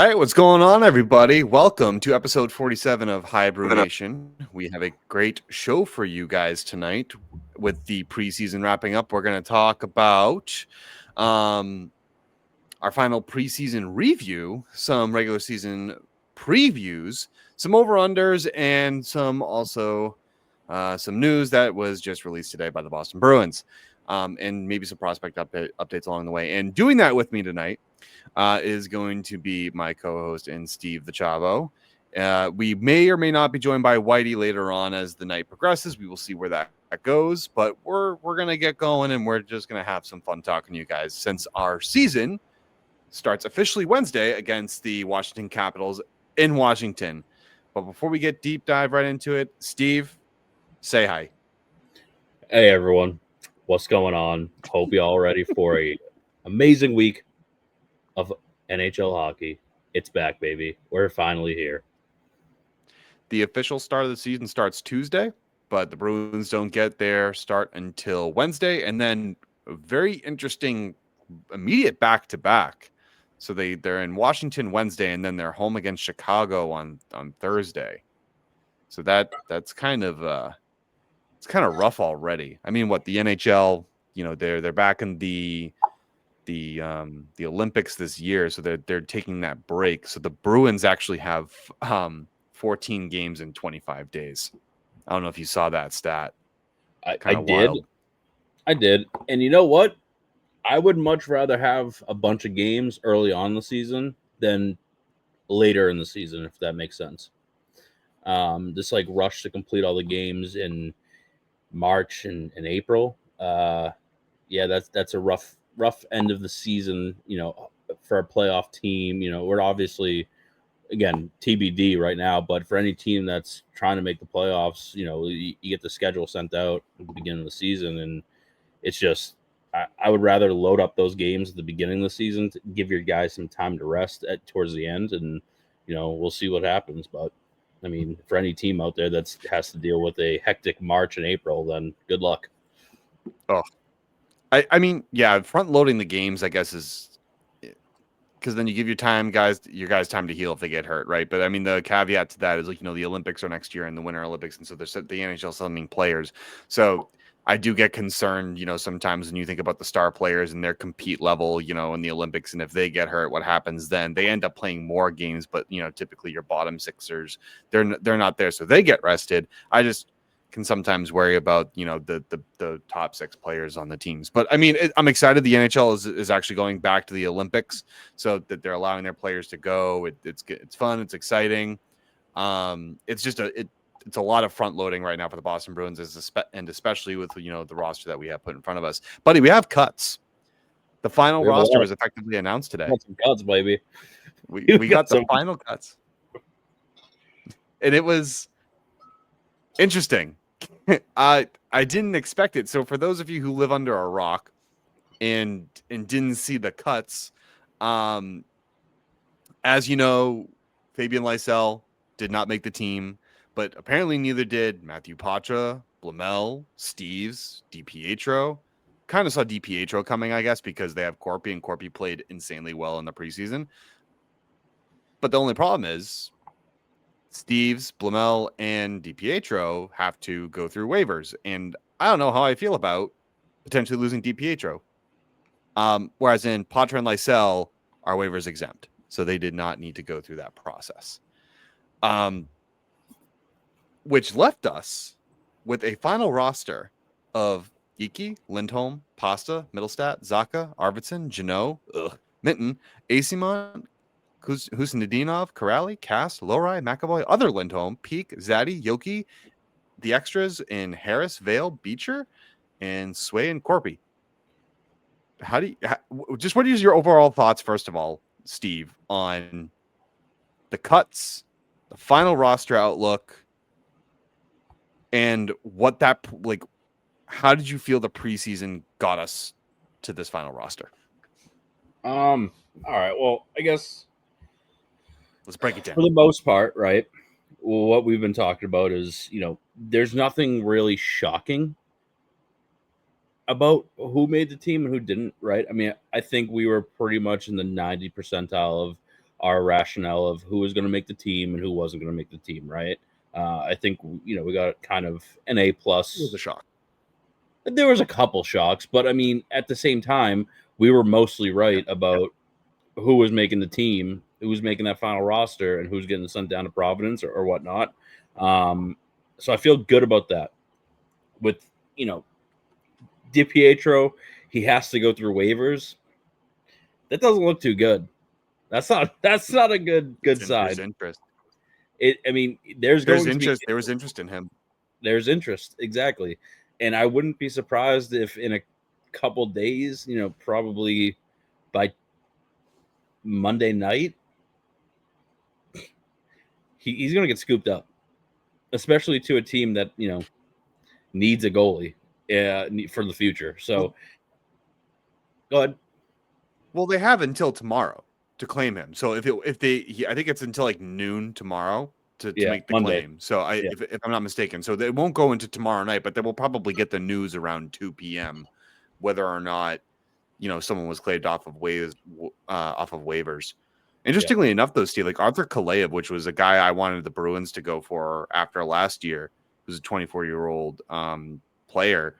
right, what's going on, everybody? Welcome to episode 47 of HiBruiNation. We have a great show for you guys tonight. With the preseason wrapping up, we're going to talk about our final preseason review, some regular season previews, some over-unders, and some news that was just released today by the Boston Bruins, and maybe some prospect updates along the way. And doing that with me tonight is going to be my co-host and Steve the Chavo. We may or may not be joined by Whitey later on as the night progresses. We will see where that goes, but we're gonna get going, and we're just gonna have some fun talking to you guys since our season starts officially Wednesday against the Washington Capitals in Washington. But before we get deep dive right into it, Steve, say hi. Hey everyone, what's going on? Hope you all ready for a amazing week of NHL hockey. It's back, baby. We're finally here. The official start of the season starts Tuesday, but the Bruins don't get their start until Wednesday, and then a very interesting immediate back-to-back. So they're in Washington Wednesday, and then they're home against Chicago on Thursday. So that's kind of it's kind of rough already. I mean, what the NHL, they're back in the Olympics this year, so they're taking that break. So the Bruins actually have 14 games in 25 days. I don't know if you saw that stat. I did. And you know what? I would much rather have a bunch of games early on in the season than later in the season, if that makes sense. Just like rush to complete all the games in March and April. Yeah, that's a rough end of the season, for a playoff team. We're obviously, again, TBD right now, but for any team that's trying to make the playoffs, you get the schedule sent out at the beginning of the season, and it's just I would rather load up those games at the beginning of the season to give your guys some time to rest towards the end, and we'll see what happens. But I mean, for any team out there that has to deal with a hectic March and April, then good luck. Oh, I mean, yeah, front loading the games, I guess, is because then you give your guys time to heal if they get hurt, right? But I mean, the caveat to that is the Olympics are next year in the Winter Olympics, and so the NHL sending players. So I do get concerned, sometimes when you think about the star players and their compete level, in the Olympics, and if they get hurt, what happens then? They end up playing more games, but typically your bottom sixers, they're not there, so they get rested. I just can sometimes worry about the top six players on the teams. But I mean, I'm excited the NHL is actually going back to the Olympics, so that they're allowing their players to go. It's fun, it's exciting. It's just it's a lot of front loading right now for the Boston Bruins, and especially with the roster that we have put in front of us. Buddy, we have cuts. The final roster was effectively announced today. Got some cuts, baby. We got the final cuts, and it was interesting. I didn't expect it. So for those of you who live under a rock and didn't see the cuts, as you know, Fabian Lysell did not make the team, but apparently neither did Matthew Patra, Blumel, Steves, DiPietro. Kind of saw DiPietro coming, I guess, because they have Corpy, and Corpy played insanely well in the preseason. But the only problem is Steves, Blumel, and DiPietro have to go through waivers. And I don't know how I feel about potentially losing DiPietro. Whereas in Patra and Lysell are waivers exempt. So they did not need to go through that process. Which left us with a final roster of Geeky, Lindholm, Pasta, Middlestat, Zaka, Arvidsson, Janot, Minton, Asimon, Husnudinov, Corrali, Cass, Lorai, McAvoy, other Lindholm, Peak, Zaddy, Yoki, the extras in Harris, Vale, Beecher, and Sway and Corpy. What is your overall thoughts, first of all, Steve, on the cuts, the final roster outlook, and what that, how did you feel the preseason got us to this final roster? All right. Well, I guess let's break it down. For the most part, right? Well, what we've been talking about is, there's nothing really shocking about who made the team and who didn't, right? I mean, I think we were pretty much in the 90 percentile of our rationale of who was going to make the team and who wasn't going to make the team, right? I think we got kind of an A plus. It was a shock. There was a couple shocks, but I mean, at the same time, we were mostly right about who was making the team, who was making that final roster, and who's getting sent down to Providence or whatnot. So I feel good about that. With DiPietro, he has to go through waivers. That doesn't look too good. That's not a good side. There's interest. There's interest. There was interest in him. There's interest, exactly. And I wouldn't be surprised if in a couple days, probably by Monday night, he's going to get scooped up, especially to a team that, needs a goalie for the future. So, go ahead. Well, they have until tomorrow to claim him. So I think it's until like noon tomorrow to make the Monday. claim. So if I'm not mistaken, so they won't go into tomorrow night, but they will probably get the news around 2 p.m. whether or not someone was claimed off of waivers. Interestingly enough, though, Steve, like Arthur Kaleyev, which was a guy I wanted the Bruins to go for after last year, who's a 24-year-old player.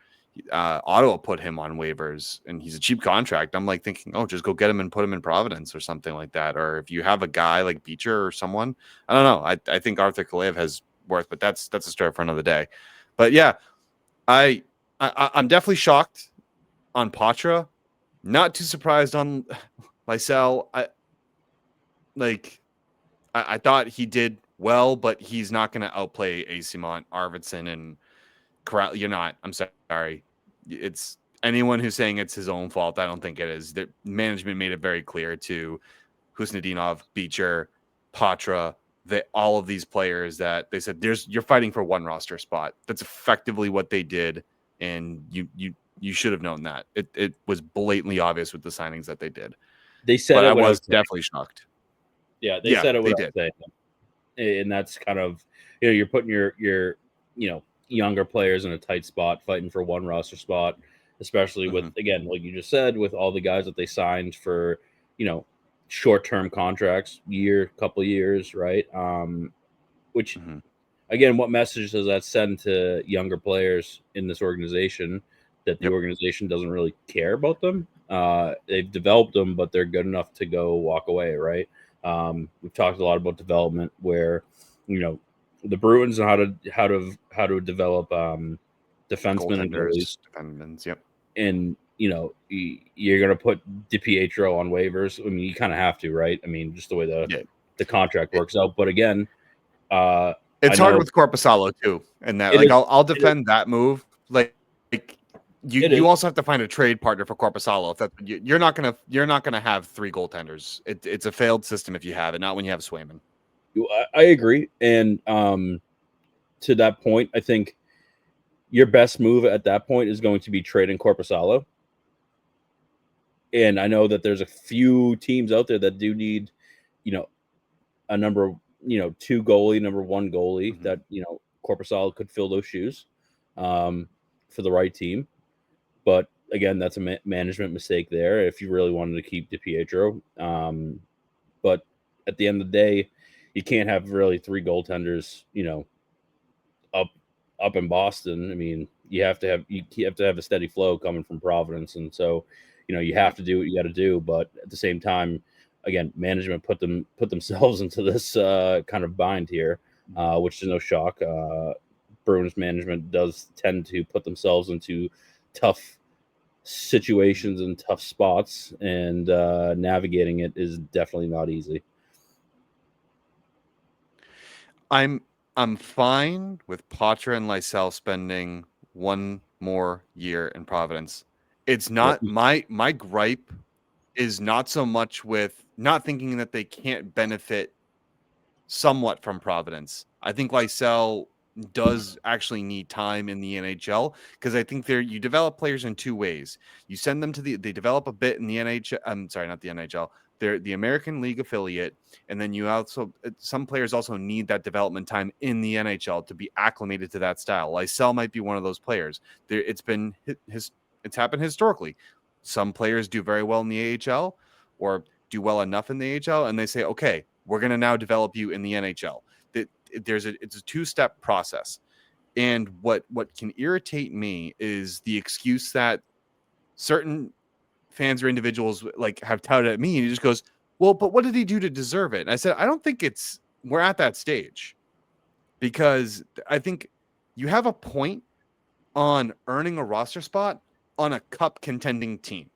Ottawa put him on waivers, and he's a cheap contract. I'm like thinking, just go get him and put him in Providence or something like that. Or if you have a guy like Beecher or someone, I don't know. I think Arthur Kaleyev has worth, but that's a story for another day. But yeah, I'm definitely shocked on Patra. Not too surprised on Lysell. I thought he did well, but he's not going to outplay Asimont, Arvidsson, and Corral. You're not. I'm sorry. It's anyone who's saying it's his own fault. I don't think it is. The management made it very clear to Husnudinov, Beecher, Patra, that all of these players that they said you're fighting for one roster spot. That's effectively what they did, and you should have known that. It was blatantly obvious with the signings that they did. They said but it I was definitely shocked. Yeah, they said it without saying it. And that's kind of you're putting your younger players in a tight spot, fighting for one roster spot, especially with again, like you just said, with all the guys that they signed for short-term contracts, couple years, right? Which again, what message does that send to younger players in this organization that the organization doesn't really care about them? They've developed them, but they're good enough to go walk away, right? We've talked a lot about development where the Bruins know how to develop defensemen and goalies. Defensemen, yep. And you're going to put DiPietro on waivers. I mean, you kind of have to, right? I mean, just the way the contract works out. But again, it's hard with Korpisalo too, and that I'll defend that move. You also have to find a trade partner for Korpisalo. If that you're not gonna have 3 goaltenders. It's a failed system if you have it, not when you have Swayman. I agree, and to that point, I think your best move at that point is going to be trading Korpisalo. And I know that there's a few teams out there that do need, a number 2 goalie, number 1 goalie that Korpisalo could fill those shoes for the right team. But again, that's a management mistake there if you really wanted to keep DiPietro. But at the end of the day, you can't have really 3 goaltenders, up in Boston. I mean, you have to have a steady flow coming from Providence, and so you have to do what you got to do. But at the same time, again, management put themselves into this kind of bind here, which is no shock. Bruins management does tend to put themselves into tough situations and tough spots, and navigating it is definitely not easy. I'm fine with Patra and Lysell spending 1 more year in Providence. It's not my gripe is not so much with not thinking that they can't benefit somewhat from Providence. I think Lysell does actually need time in the NHL because I think you develop players in 2 ways. You send them to they develop a bit in the NHL. I'm sorry, not the NHL. They're the American League affiliate, and then you also some players also need that development time in the NHL to be acclimated to that style. Lysell might be one of those players. It's happened historically. Some players do very well in the AHL, or do well enough in the AHL, and they say, okay, we're going to now develop you in the NHL. It's a two-step process. And what can irritate me is the excuse that certain fans or individuals like have touted at me, and he just goes, well, but what did he do to deserve it? And I said, I don't think we're at that stage, because I think you have a point on earning a roster spot on a cup contending team.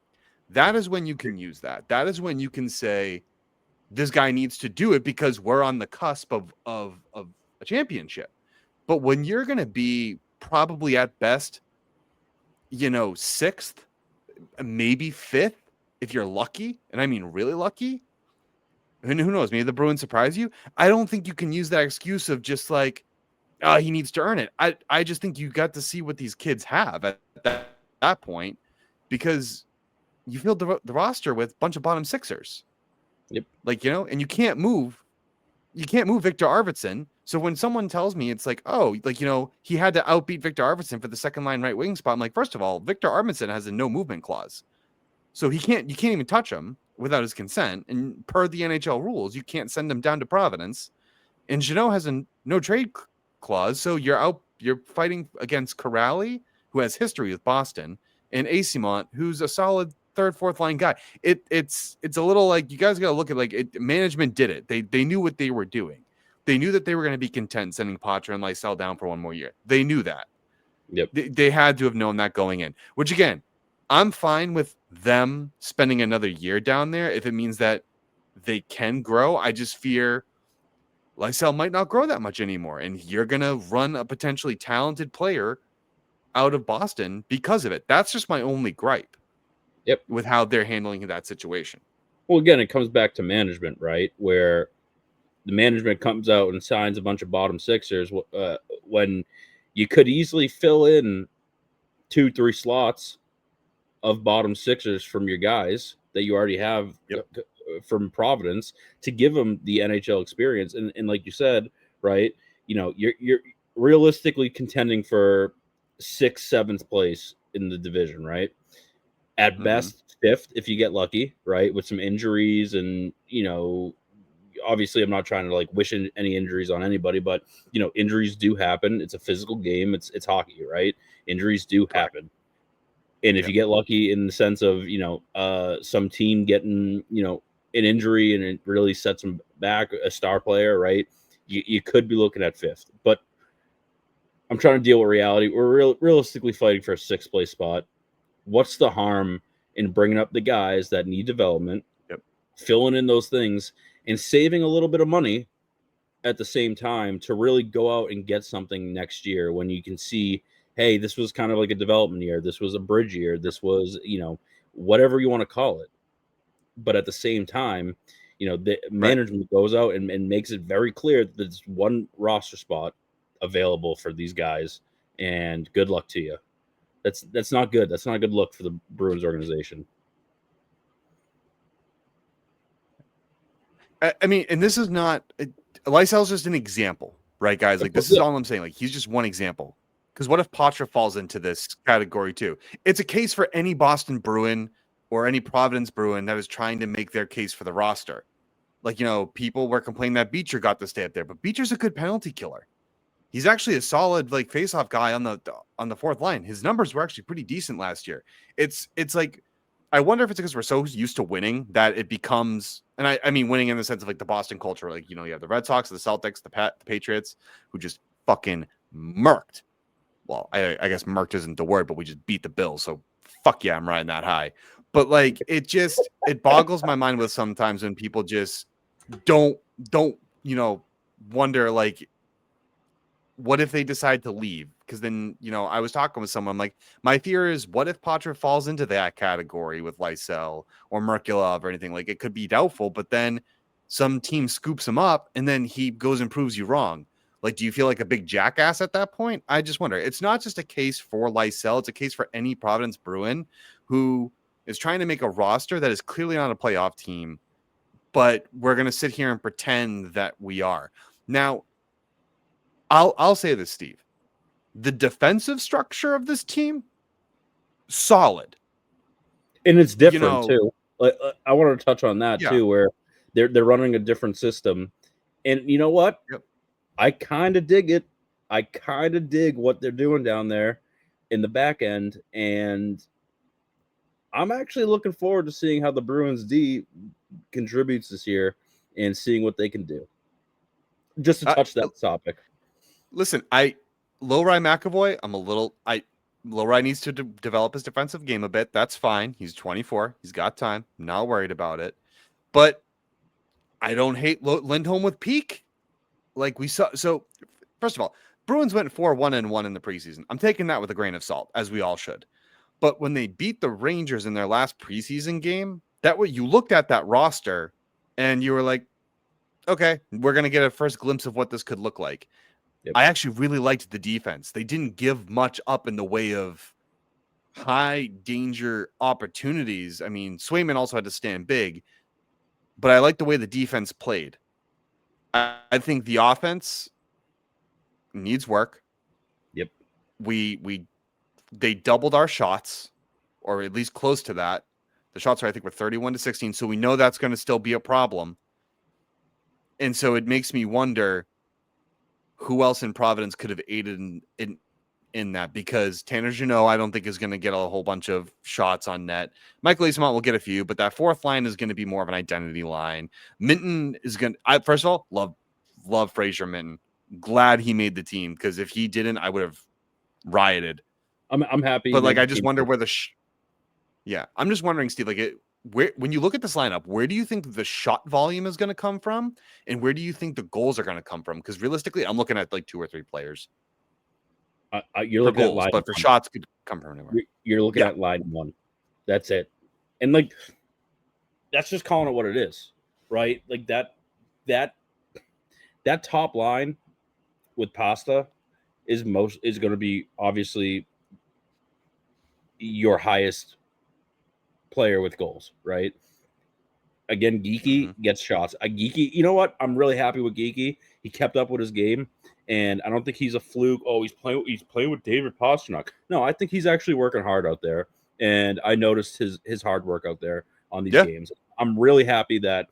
That is when you can use that. That is when you can say this guy needs to do it because we're on the cusp of a championship. But when you're going to be probably at best, sixth, maybe fifth, if you're lucky, and I mean really lucky, and who knows, maybe the Bruins surprise you. I don't think you can use that excuse of just like, he needs to earn it. I just think you got to see what these kids have at that point, because you filled the roster with a bunch of bottom sixers. Yep. And you can't move Victor Arvidsson. So when someone tells me it's like, oh, he had to outbeat Victor Arvidsson for the second line right wing spot, I'm like, first of all, Victor Arvidsson has a no movement clause. So you can't even touch him without his consent. And per the NHL rules, you can't send him down to Providence. And Jeannot has a no trade clause. So you're fighting against Corrali, who has history with Boston, and Asimont, who's a solid third, fourth line guy. It's a little like, you guys got to look at management did it. They knew what they were doing. They knew that they were going to be content sending Poitras and Lysell down for one more year. They knew that. Yep. They had to have known that going in, which again, I'm fine with them spending another year down there if it means that they can grow. I just fear Lysell might not grow that much anymore, and you're going to run a potentially talented player out of Boston because of it. That's just my only gripe. Yep. With how they're handling that situation. Well, again, it comes back to management, right? Where the management comes out and signs a bunch of bottom sixers when you could easily fill in 2-3 slots of bottom sixers from your guys that you already have from Providence to give them the NHL experience. And like you said, right, you're realistically contending for 6th, 7th place in the division, right? At best, 5th if you get lucky, right, with some injuries. And obviously I'm not trying to wish any injuries on anybody, but injuries do happen. It's a physical game. It's hockey, right? Injuries do happen. And if you get lucky in the sense of some team getting an injury and it really sets them back, a star player, right, you could be looking at 5th. But I'm trying to deal with reality. We're realistically fighting for a 6th place spot. What's the harm in bringing up the guys that need development, filling in those things, and saving a little bit of money at the same time to really go out and get something next year when you can see, hey, this was kind of like a development year. This was a bridge year. This was, whatever you want to call it. But at the same time, the management goes out and makes it very clear that there's one roster spot available for these guys, and good luck to you. That's not good. That's not a good look for the Bruins organization. I mean, and this is not Lysell's just an example, right, guys? This is all I'm saying. He's just one example. Because what if Poitras falls into this category too? It's a case for any Boston Bruin or any Providence Bruin that is trying to make their case for the roster. People were complaining that Beecher got to stay up there, but Beecher's a good penalty killer. He's actually a solid face-off guy on the fourth line. His numbers were actually pretty decent last year. It's like, I wonder if it's because we're so used to winning that it becomes, and I mean winning in the sense of the Boston culture. You have the Red Sox, the Celtics, the Patriots, who just fucking murked. Well, I guess murked isn't the word, but we just beat the Bills. So fuck yeah, I'm riding that high. But it boggles my mind with sometimes when people just don't wonder what if they decide to leave? Because then, I was talking with someone, like, my fear is, what if Poitras falls into that category with Lysell or Merkulov or anything? It could be doubtful, but then some team scoops him up and then he goes and proves you wrong. Do you feel like a big jackass at that point? I just wonder. It's not just a case for Lysell. It's a case for any Providence Bruin who is trying to make a roster that is clearly not a playoff team, but we're going to sit here and pretend that we are. Now, I'll say this, Steve. The defensive structure of this team, solid. And it's different too. I wanted to touch on that Yeah. too, where they're running a different system, and you know what? Yep. I kind of dig it. I kind of dig what they're doing down there in the back end, and I'm actually looking forward to seeing how the Bruins D contributes this year and seeing what they can do. Just to touch that topic. Listen, Lowry McAvoy, Lowry needs to develop his defensive game a bit. That's fine. He's 24. He's got time. I'm not worried about it. But I don't hate Lindholm with peak. Like we saw. So, first of all, Bruins went 4-1-1 in the preseason. I'm taking that with a grain of salt, as we all should. But when they beat the Rangers in their last preseason game, that way you looked at that roster and you were like, okay, we're going to get a first glimpse of what this could look like. Yep. I actually really liked the defense. They didn't give much up in the way of high danger opportunities. I mean, Swayman also had to stand big, but I like the way the defense played. I think the offense needs work. Yep. They doubled our shots, or at least close to that. The shots are, I think, were 31-16, so we know that's going to still be a problem. And so it makes me wonder who else in Providence could have aided in that, because Tanner Jeannot, I don't think, is going to get a whole bunch of shots on net. Michael Eastmont will get a few, but that fourth line is going to be more of an identity line. Minton is going to, first of all, love Fraser Minton. Glad he made the team, because if he didn't, I would have rioted. I'm happy. But like, I just wonder where I'm just wondering, Steve, like when you look at this lineup, where do you think the shot volume is going to come from, and where do you think the goals are going to come from? Because realistically, I'm looking at like 2 or 3 players. You're looking goals, at line, but for shots could come from anywhere. You're looking at line one. That's it, and like that's just calling it what it is, right? Like that top line with Pasta is going to be obviously your highest player with goals, right? Again, Geeky gets shots. Geeky, you know what? I'm really happy with Geeky. He kept up with his game, and I don't think he's a fluke. Oh, he's playing with David Pastrnak. No, I think he's actually working hard out there, and I noticed his hard work out there on these games. I'm really happy that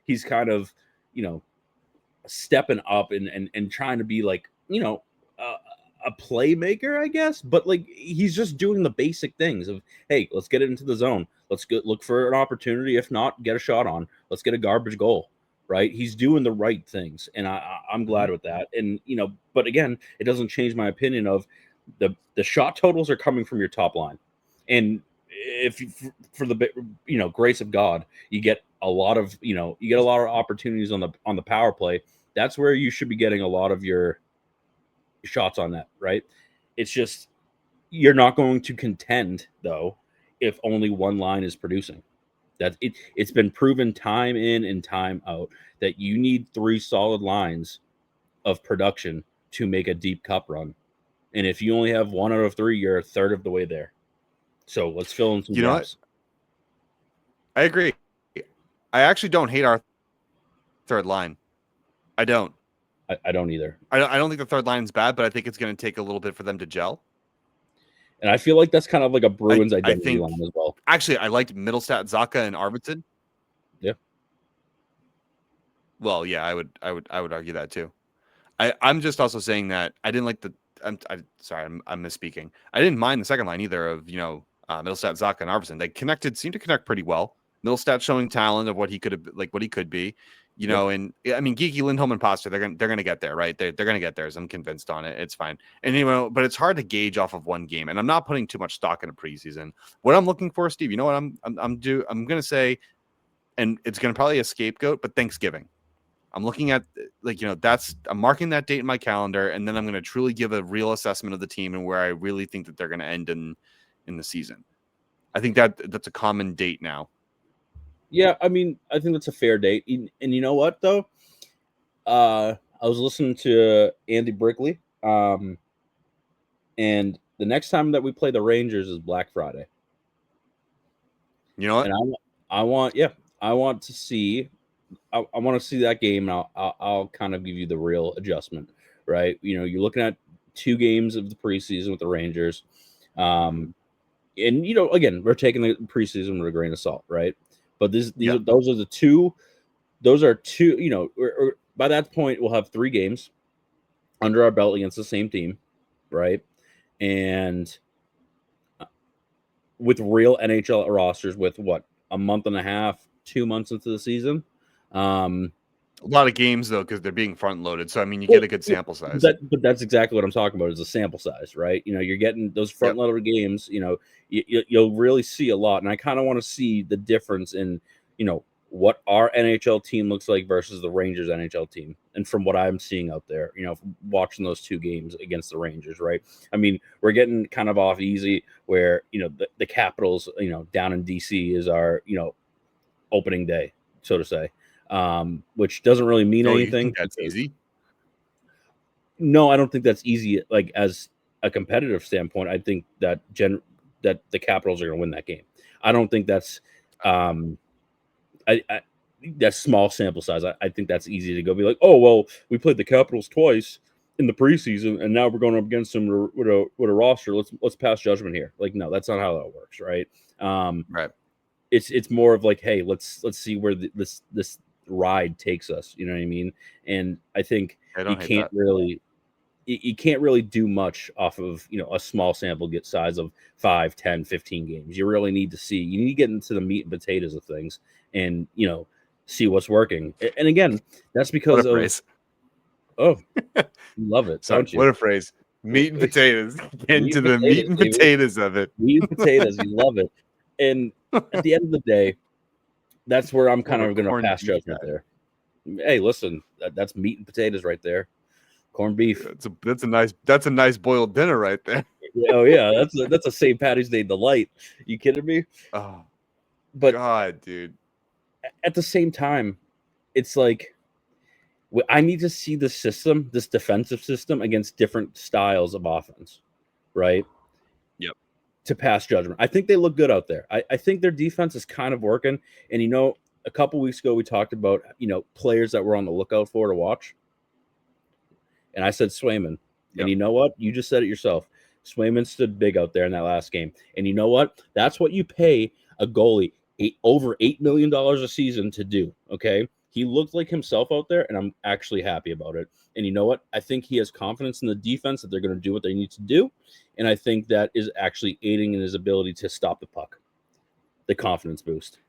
he's kind of stepping up and trying to be like a playmaker, I guess, but like he's just doing the basic things of, hey, let's get it into the zone. Let's go look for an opportunity. If not, get a shot on. Let's get a garbage goal, right? He's doing the right things, and I'm glad with that. And but again, it doesn't change my opinion of the shot totals are coming from your top line, and if for the grace of God, you get a lot of opportunities on the power play. That's where you should be getting a lot of your shots on that, right? It's just you're not going to contend though if only one line is producing. That it's been proven time in and time out that you need 3 solid lines of production to make a deep cup run. And if you only have 1 out of 3, you're a third of the way there. So let's fill in some gaps. I agree. I actually don't hate our third line. I don't. I don't either. I don't think the third line's bad, but I think it's going to take a little bit for them to gel. And I feel like that's kind of like a Bruins identity line as well. Actually, I liked Middlestat, Zacha, and Arvidsson. Yeah. Well, yeah, I would argue that too. I'm just also saying that I didn't like I'm misspeaking. I didn't mind the second line either of Middlestat, Zacha, and Arvidsson. They seemed to connect pretty well. Middlestat showing talent of what he could have, like what he could be. And I mean, Geeky, Lindholm, and Pasta, they're gonna get there, right? They're gonna get there. I'm convinced on it. It's fine. And but it's hard to gauge off of one game. And I'm not putting too much stock in a preseason. What I'm looking for, Steve, you know what I'm gonna say, and it's gonna probably a scapegoat, but Thanksgiving. I'm looking at I'm marking that date in my calendar, and then I'm gonna truly give a real assessment of the team and where I really think that they're gonna end in the season. I think that's a common date now. Yeah, I mean, I think that's a fair date. And you know what, though? I was listening to Andy Brickley, and the next time that we play the Rangers is Black Friday. You know what? And I want to see that game, and I'll kind of give you the real adjustment, right? You're looking at 2 games of the preseason with the Rangers. And again, we're taking the preseason with a grain of salt, right? But those are the two. Those are two. You know, or by that point, we'll have 3 games under our belt against the same team, right? And with real NHL rosters, with what, a month and a half, 2 months into the season. A lot of games though, because they're being front loaded. So I mean, you get a good sample size. But that's exactly what I'm talking about, is a sample size, right? You know, you're getting those front loaded games. You know, you'll really see a lot, and I kind of want to see the difference in, you know, what our NHL team looks like versus the Rangers NHL team. And from what I'm seeing out there, you know, watching those 2 games against the Rangers, right? I mean, we're getting kind of off easy where, you know, the Capitals, you know, down in DC is our, you know, opening day, so to say, which doesn't really mean anything. You think that's easy? No, I don't think that's easy. Like, as a competitive standpoint, I think that that the Capitals are going to win that game. I don't think that's that's small sample size. I think that's easy to go be like, oh well, we played the Capitals twice in the preseason, and now we're going up against them with a roster. Let's pass judgment here. Like, no, that's not how that works, right? Right. It's more of like, hey, let's see where this ride takes us. You know what I mean? And I think you can't really do much off of, you know, a small sample size of 5, 10, 15 games. You really need to get into the meat and potatoes of things, and, you know, see what's working. And again, that's because of phrase. Oh, you love it. Sorry, don't you? What a phrase. Meat and potatoes. Get into the meat and potatoes of it. Meat and potatoes. You love it. And at the end of the day, that's where I'm kind of going to pass judgment there. Hey, listen, that's meat and potatoes right there. Corned beef. That's a nice boiled dinner right there. Oh yeah, that's a St. Patty's Day delight. You kidding me? Oh, but God, dude. At the same time, it's like, I need to see the system, this defensive system, against different styles of offense, right? Yep. To pass judgment. I think they look good out there. I think their defense is kind of working. And, you know, a couple weeks ago we talked about, you know, players that we're on the lookout for to watch. And I said Swayman. Yep. And you know what? You just said it yourself. Swayman stood big out there in that last game. And you know what? That's what you pay a goalie over $8 million a season to do, okay? He looked like himself out there, and I'm actually happy about it. And you know what? I think he has confidence in the defense that they're going to do what they need to do. And I think that is actually aiding in his ability to stop the puck. The confidence boost.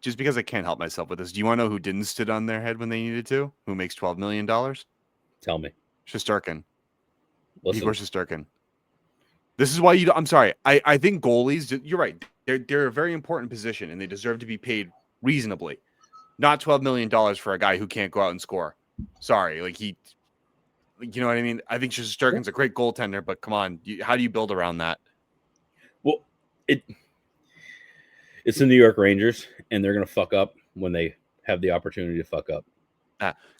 Just because I can't help myself with this, do you want to know who didn't stood on their head when they needed to? Who makes $12 million? Tell me. Shesterkin. Igor Shesterkin. This is why I'm sorry. I think goalies, you're right. They're a very important position, and they deserve to be paid reasonably. Not $12 million for a guy who can't go out and score. Sorry. Like, you know what I mean? I think Shesterkin's a great goaltender, but come on. How do you build around that? Well, it's the New York Rangers, and they're going to fuck up when they have the opportunity to fuck up.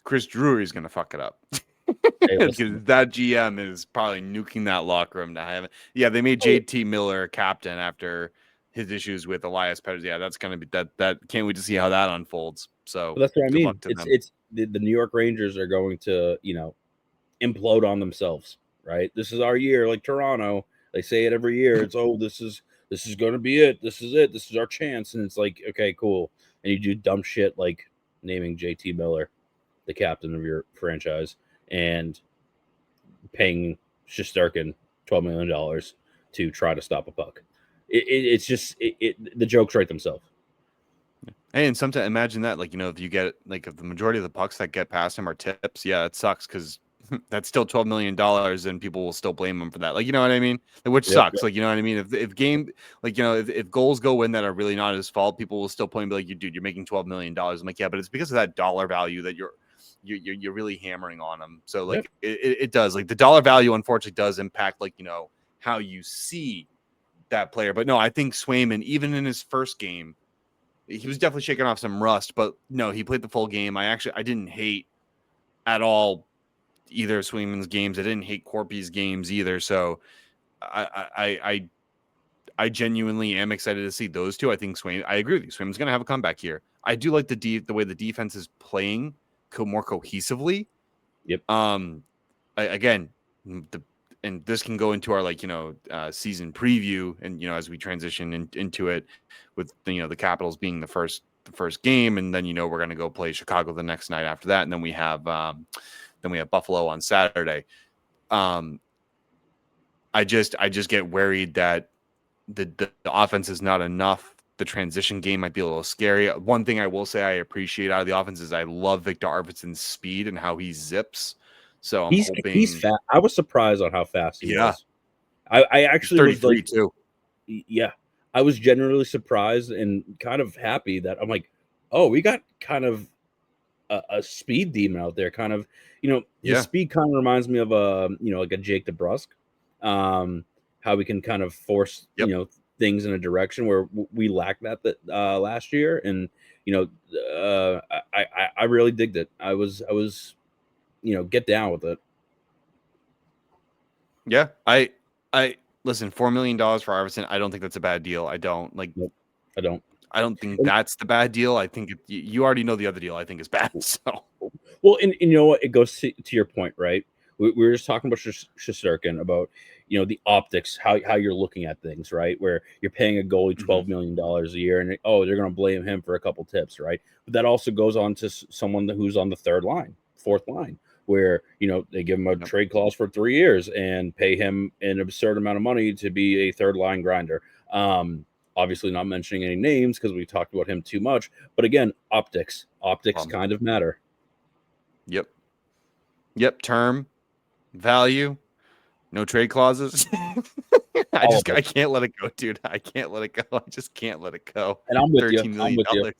Chris Drury's going to fuck it up. Because that GM is probably nuking that locker room to have it. Yeah, they made JT Miller captain after his issues with Elias Peters. Yeah, that's going to be that. Can't wait to see how that unfolds. So that's what I mean. It's the New York Rangers are going to, you know, implode on themselves, right? This is our year, like Toronto. They say it every year. It's this is going to be it. This is it. This is our chance. And it's like, okay, cool. And you do dumb shit like naming JT Miller the captain of your franchise and paying Shesterkin $12 million to try to stop a puck. It's just the jokes write themselves. Hey, and sometimes imagine that, like, you know, if you get if the majority of the pucks that get past him are tips, yeah, it sucks because that's still $12 million and people will still blame him for that. Like, you know what I mean? Which sucks. Yep. Like, you know what I mean? If game, like, you know, if goals go in that are really not his fault, people will still point and be like, dude, you're making $12 million. I'm like, yeah, but it's because of that dollar value that you're really hammering on them. So like it does, like, the dollar value unfortunately does impact, like, you know, how you see that player. But no, I think Swayman, even in his first game, he was definitely shaking off some rust, but no, he played the full game. I didn't hate at all either of Swayman's games. I didn't hate Corpy's games either. So I genuinely am excited to see those two. I think I agree with you. Swayman's going to have a comeback here. I do like the way the defense is playing more cohesively. Yep. Again, and this can go into our season preview, and as we transition into it with the Capitals being the first game, and then we're going to go play Chicago the next night after that, and then we have Buffalo on Saturday. I just get worried that the offense is not enough. The transition game might be a little scary. One thing I will say I appreciate out of the offense is I love Victor Arvidsson's speed and how he zips. So I'm hoping he's fast. I was surprised on how fast he was. I actually was like, too. Yeah, I was genuinely surprised and kind of happy that I'm like, oh, we got kind of a speed demon out there. Kind of, his speed kind of reminds me of like a Jake DeBrusk. How we can kind of force things in a direction where we lacked that last year, and I really digged it. I was get down with it. Yeah, I listen. $4 million for Arvidsson. I don't think that's a bad deal. I don't like. Nope, I don't. I don't think that's the bad deal. I think you already know the other deal I think is bad. So, well, and you know what? It goes to your point, right? We were just talking about Shesterkin, about the optics, how you're looking at things, right? Where you're paying a goalie $12 million a year, and they're going to blame him for a couple tips, right? But that also goes on to someone who's on the third line, fourth line, where they give him a trade clause for 3 years and pay him an absurd amount of money to be a third line grinder. Obviously, not mentioning any names because we talked about him too much. But again, optics kind of matter. Yep. Term, value, no trade clauses. I can't let it go, dude. I can't let it go. I just can't let it go. And I'm with you. $13 million.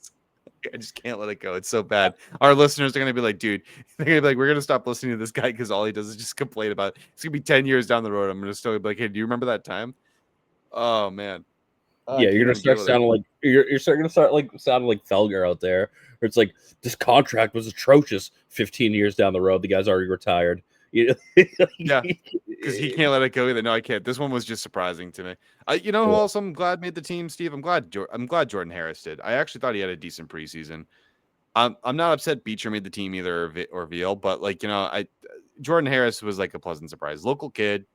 I just can't let it go. It's so bad. Our listeners are going to be like, dude, they're going to be like, we're going to stop listening to this guy because all he does is just complain about it. It's going to be 10 years down the road. I'm going to still be like, hey, do you remember that time? Oh, man. Yeah, you're going to start sounding like you're going to start sounding like Felger out there. Where it's like, this contract was atrocious 15 years down the road. The guy's already retired. Yeah, because he can't let it go either. No, I can't. This one was just surprising to me. Who else I'm glad made the team, Steve? I'm glad Jordan Harris did. I actually thought he had a decent preseason. I'm not upset Beecher made the team either, or Veal, but Jordan Harris was like a pleasant surprise. Local kid,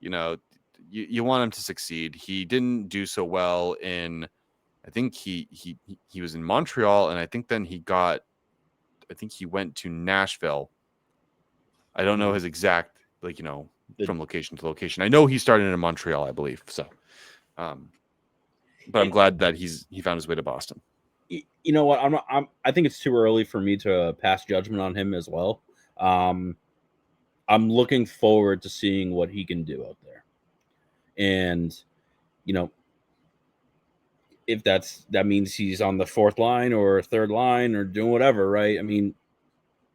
you want him to succeed. He didn't do so well in. I think he was in Montreal, and I think then he went to Nashville. I don't know his exact, from location to location. I know he started in Montreal, I believe. So, but I'm glad that he found his way to Boston. You know what? I think it's too early for me to pass judgment on him as well. I'm looking forward to seeing what he can do out there, and if that means he's on the fourth line or third line or doing whatever, right? I mean,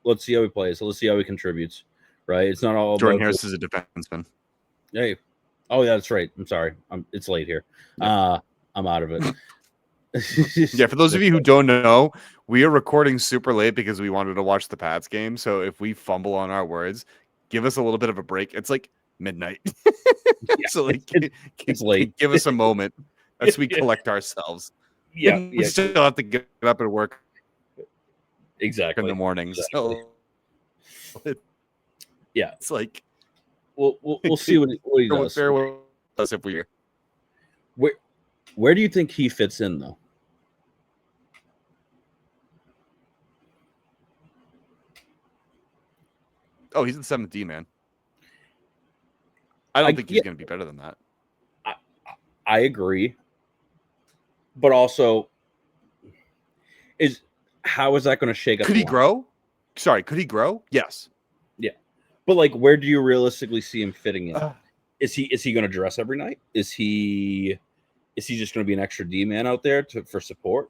let's see how he plays. Let's see how he contributes. Right? It's not all Jordan Harris is a defenseman. Hey, oh yeah, that's right. I'm sorry. It's late here. Yeah. I'm out of it. Yeah, for those of you who don't know, we are recording super late because we wanted to watch the Pats game. So if we fumble on our words, give us a little bit of a break. It's like midnight. Yeah, so it's late. Give us a moment as we collect ourselves. Yeah, we still have to get up and work exactly in the morning. Exactly. So yeah, it's like we'll see what he does. Fair with us if we. Where do you think he fits in though? Oh, he's the 7th D man. I don't think he's going to be better than that. I agree, but also, how is that going to shake up? Could he grow? Sorry, could he grow? Yes. Yeah, but where do you realistically see him fitting in? Is he going to dress every night? Is he just going to be an extra D man out there for support?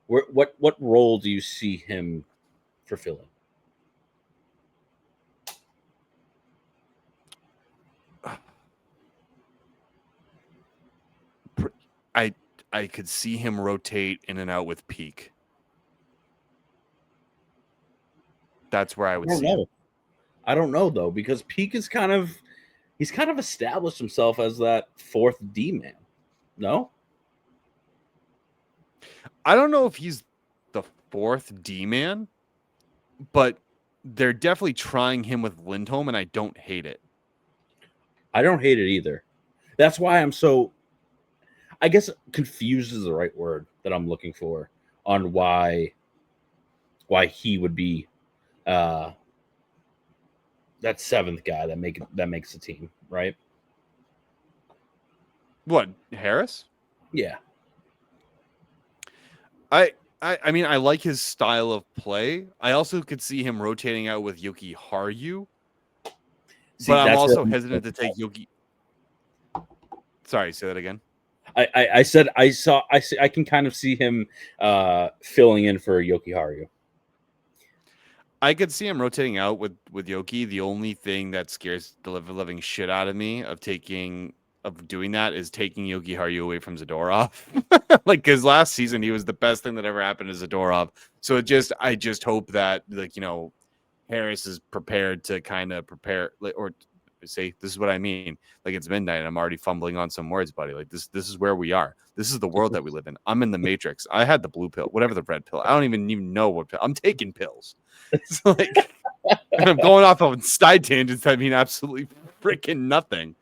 What role do you see him fulfilling? I could see him rotate in and out with Peak. That's where I would see him. I don't know though, because Peak is he's kind of established himself as that fourth D man. No, I don't know if he's the fourth D man, but they're definitely trying him with Lindholm, and I don't hate it. I don't hate it either. That's why I'm so, I guess confused is the right word that I'm looking for on why he would be that seventh guy that makes the team, right? What, Harris? Yeah. I mean, I like his style of play. I also could see him rotating out with Yoki Haru, See, but I'm that's also what hesitant to take Yoki. Sorry, say that again. I said I can kind of see him filling in for Yoki Haru. I could see him rotating out with Yoki. The only thing that scares the living shit out of me of doing that is taking Yoki Haru away from Zadorov. Like, because last season he was the best thing that ever happened to Zadorov. So I just hope that, like, you know, Harris is prepared to kind of prepare, or say, this is what I mean. Like, it's midnight and I'm already fumbling on some words, buddy. Like, this is where we are. This is the world that we live in. I'm in the Matrix. I had the blue pill, whatever the red pill. I don't even know what pill. I'm taking pills. So, like, and I'm going off on side tangents that mean absolutely freaking nothing.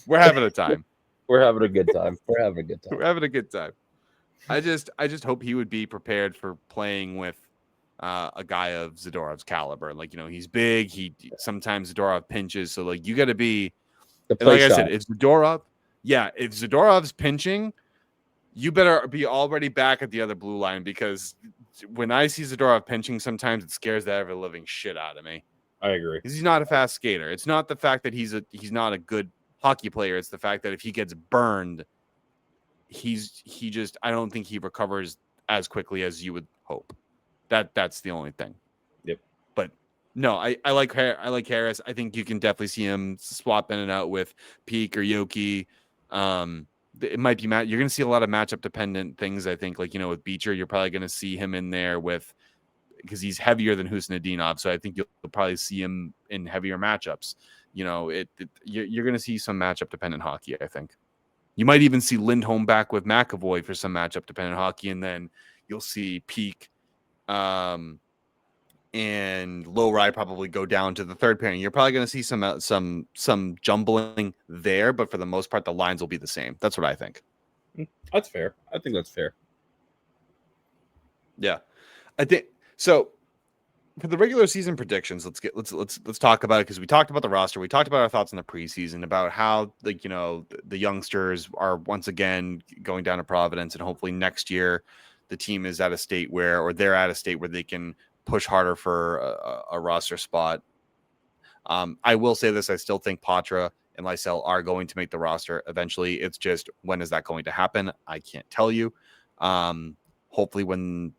We're having a time. We're having a good time. We're having a good time. We're having a good time. I just hope he would be prepared for playing with a guy of Zadorov's caliber. Like, you know, he's big. Sometimes Zadorov pinches. So, like, you got to be, The and like I play said, if Zadorov's pinching, you better be already back at the other blue line, because when I see Zadorov pinching, sometimes it scares the ever living shit out of me. I agree. Because he's not a fast skater. It's not the fact that he's not a good hockey player. It's the fact that if he gets burned, I don't think he recovers as quickly as you would hope. That's the only thing. Yep. But no, I like Harris. I think you can definitely see him swap in and out with Peak or Yoki. It might be you're going to see a lot of matchup dependent things. I think, like, you know, with Beecher, you're probably going to see him in there because he's heavier than Husnudinov. So I think you'll probably see him in heavier matchups. You know, you're going to see some matchup dependent hockey. I think you might even see Lindholm back with McAvoy for some matchup dependent hockey, and then you'll see Peak and Lowry probably go down to the third pairing. You're probably going to see some jumbling there, but for the most part, the lines will be the same. That's what I think. That's fair. I think that's fair. Yeah, I think so. For the regular season predictions, let's talk about it, because we talked about the roster. We talked about our thoughts in the preseason about how, like, you know, the youngsters are once again going down to Providence, and hopefully next year the team is at a state where they can push harder for a roster spot. I will say this: I still think Patra and Lysell are going to make the roster eventually. It's just, when is that going to happen? I can't tell you. Hopefully when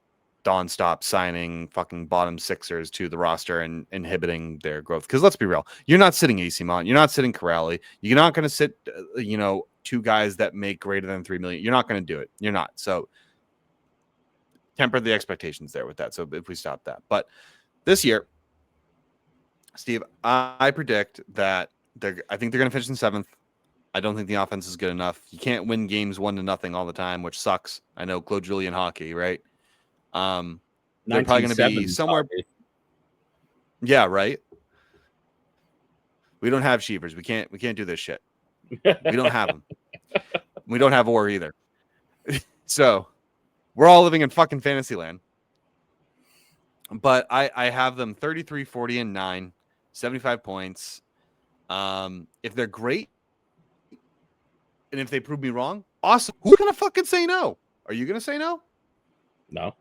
Don stops signing fucking bottom sixers to the roster and inhibiting their growth. Because let's be real, you're not sitting Asimont, you're not sitting Corrali, you're not going to sit, two guys that make greater than $3 million. You're not going to do it. You're not. So temper the expectations there with that. So if we stop that, but this year, Steve, I predict that I think they're going to finish in seventh. I don't think the offense is good enough. You can't win games 1-0 all the time, which sucks. I know, Claude Julien hockey, right? They're probably going to be somewhere. Hockey. Yeah, right. We don't have Sheevers. We can't do this shit. We don't have them. We don't have Orr either. So we're all living in fucking fantasy land. But I have them 33, 40, and 9, 75 points. If they're great, and if they prove me wrong, awesome. Who's gonna fucking say no? Are you gonna say no? No.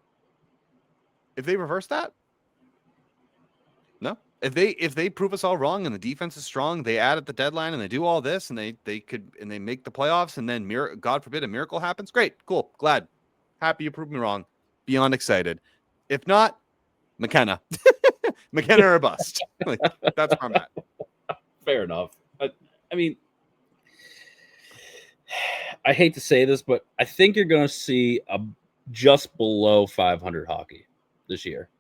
If they reverse that? No. If they prove us all wrong and the defense is strong, they add at the deadline and they do all this and they make the playoffs, and then God forbid a miracle happens, great, cool, glad, happy you proved me wrong, beyond excited. If not, McKenna. McKenna or bust. Like, that's where I'm at. Fair enough. I mean, I hate to say this, but I think you're going to see a just below 500 hockey this year.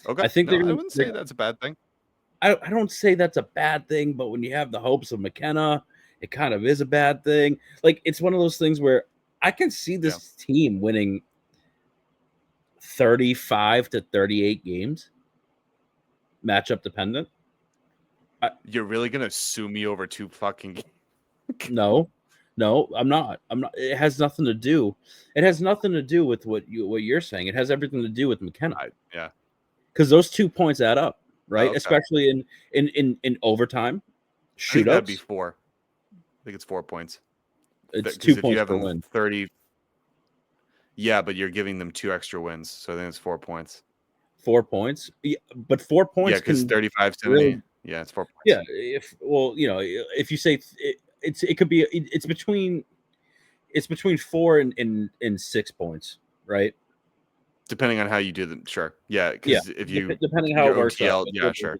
Okay. I think I wouldn't say that's a bad thing. I don't say that's a bad thing, but when you have the hopes of McKenna, it kind of is a bad thing. Like, it's one of those things where I can see this team winning 35 to 38 games, matchup dependent. You're really gonna sue me over 2 fucking games? No, I'm not. It has nothing to do. It has nothing to do with what you're saying. It has everything to do with McKenna. Yeah. Because those 2 points add up, Oh, right? okay. Especially in overtime, I think that'd be shootouts. 4. I think it's 4 points. It's 2 Because if you points have per them win. 30, yeah, but you're giving them 2 extra wins, so I think it's 4 points. 4 points, but 4 Yeah, points because can 35, 70. really, Yeah, it's 4 points. yeah. If you say it could be it's between 4 and 6 points, right? Depending on how you do them, sure. Yeah, Yeah, because if you depending how your it works out. OTL, yeah, sure.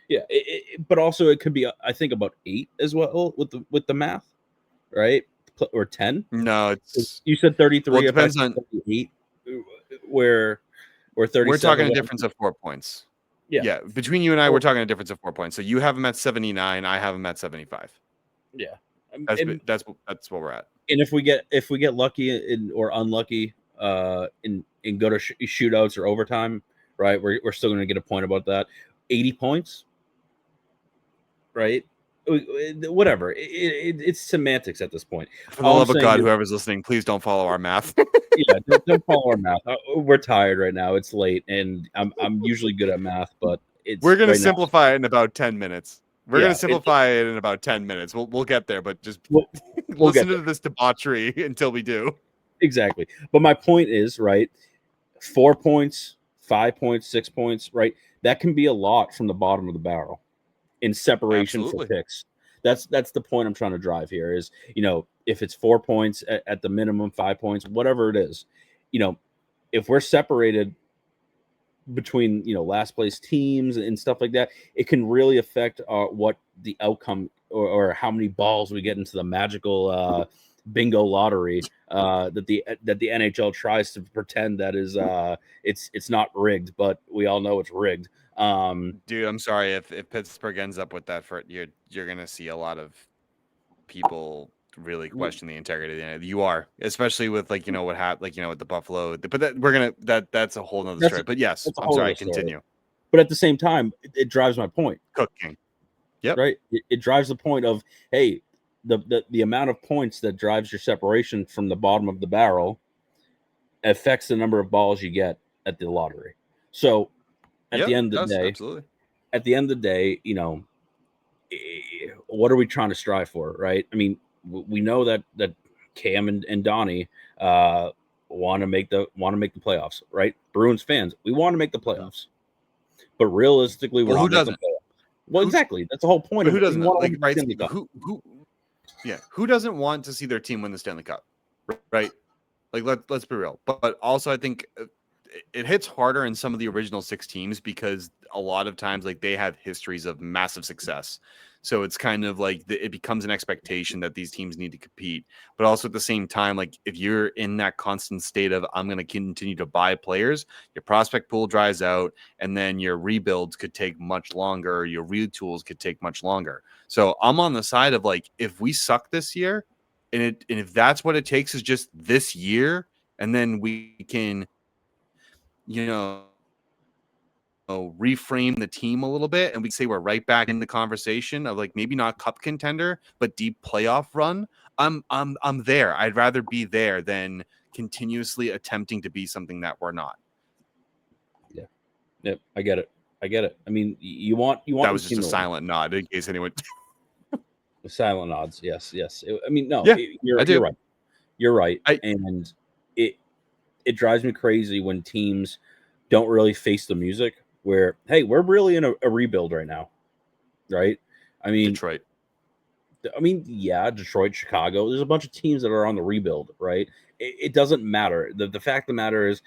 Yeah, but also it could be I think about 8 as well with the math, right? Or 10. No, it's You said 33. it If I depends said on. 38, where or We're 37. talking a difference of 4 points. Yeah. Yeah, between you and I, we're Well, talking a difference of 4 points. So you have them at 79, I have them at 75. yeah. That's And that's where we're at. if we get lucky or unlucky in go to shootouts or overtime, right? We're still going to get a point about that. 80 points, right? Whatever. It's semantics at this point. For the All I'm love of saying God, is, whoever's listening, please don't follow our math. yeah, don't follow our math. We're tired right now. It's late, and I'm usually good at math, but We're it's gonna right now. simplify it in about 10 minutes. We're gonna Yeah, simplify it in about 10 minutes. We'll get there, but just we'll listen get to there. this debauchery until we do. Exactly. But my point is, right, 4 points, 5 points, 6 points, right? That can be a lot from the bottom of the barrel in separation for Absolutely. picks. That's the point I'm trying to drive here is, if it's 4 points at the minimum, 5 points, whatever it is, if we're separated between, last place teams and stuff like that, it can really affect what the outcome or how many balls we get into the magical bingo lottery that the NHL tries to pretend that is it's not rigged, but we all know it's rigged. Dude, I'm sorry if Pittsburgh ends up with that for you're gonna see a lot of people really question the integrity of the end. You are, especially with what happened, with the Buffalo. But that's a whole nother That's story. But yes, that's a I'm whole sorry. other story. Continue. But at the same time, it drives my point, Cooking. Yep. right? It drives the point of, hey, the amount of points that drives your separation from the bottom of the barrel affects the number of balls you get at the lottery. So at Yep. the It end of the does day, absolutely. what are we trying to strive for, right? I mean, we know that Cam and Donnie want to make the playoffs, right? Bruins fans, we want to make the playoffs, but realistically, we're Well, who not making doesn't? playoffs. Well, Who exactly. That's the whole point But of who it. You doesn't? want to Like, win the right? Stanley Cup. Who doesn't want to see their team win the Stanley Cup? Right? Like, let's be real. But also, I think it hits harder in some of the original 6 teams because a lot of times, like, they have histories of massive success. So it's kind of like it becomes an expectation that these teams need to compete. But also at the same time, like, if you're in that constant state of I'm going to continue to buy players, your prospect pool dries out, and then your rebuilds could take much longer. Your retools could take much longer. So I'm on the side of, like, if we suck this year, and if that's what it takes is just this year, and then we can, you know, reframe the team a little bit, and we say we're right back in the conversation of, like, maybe not cup contender, but deep playoff run. I'm there. I'd rather be there than continuously attempting to be something that we're not. Yeah. Yep. I get it. I mean, you want That the was just team a to win. silent nod in case anyone. Silent nods. Yes. I mean, no, Yeah, I you're do. right. You're right. I And it drives me crazy when teams don't really face the music. Where, hey, we're really in a rebuild right now, right? I mean, Detroit. yeah, Detroit, Chicago. There's a bunch of teams that are on the rebuild, right? It doesn't matter. The fact of the matter is,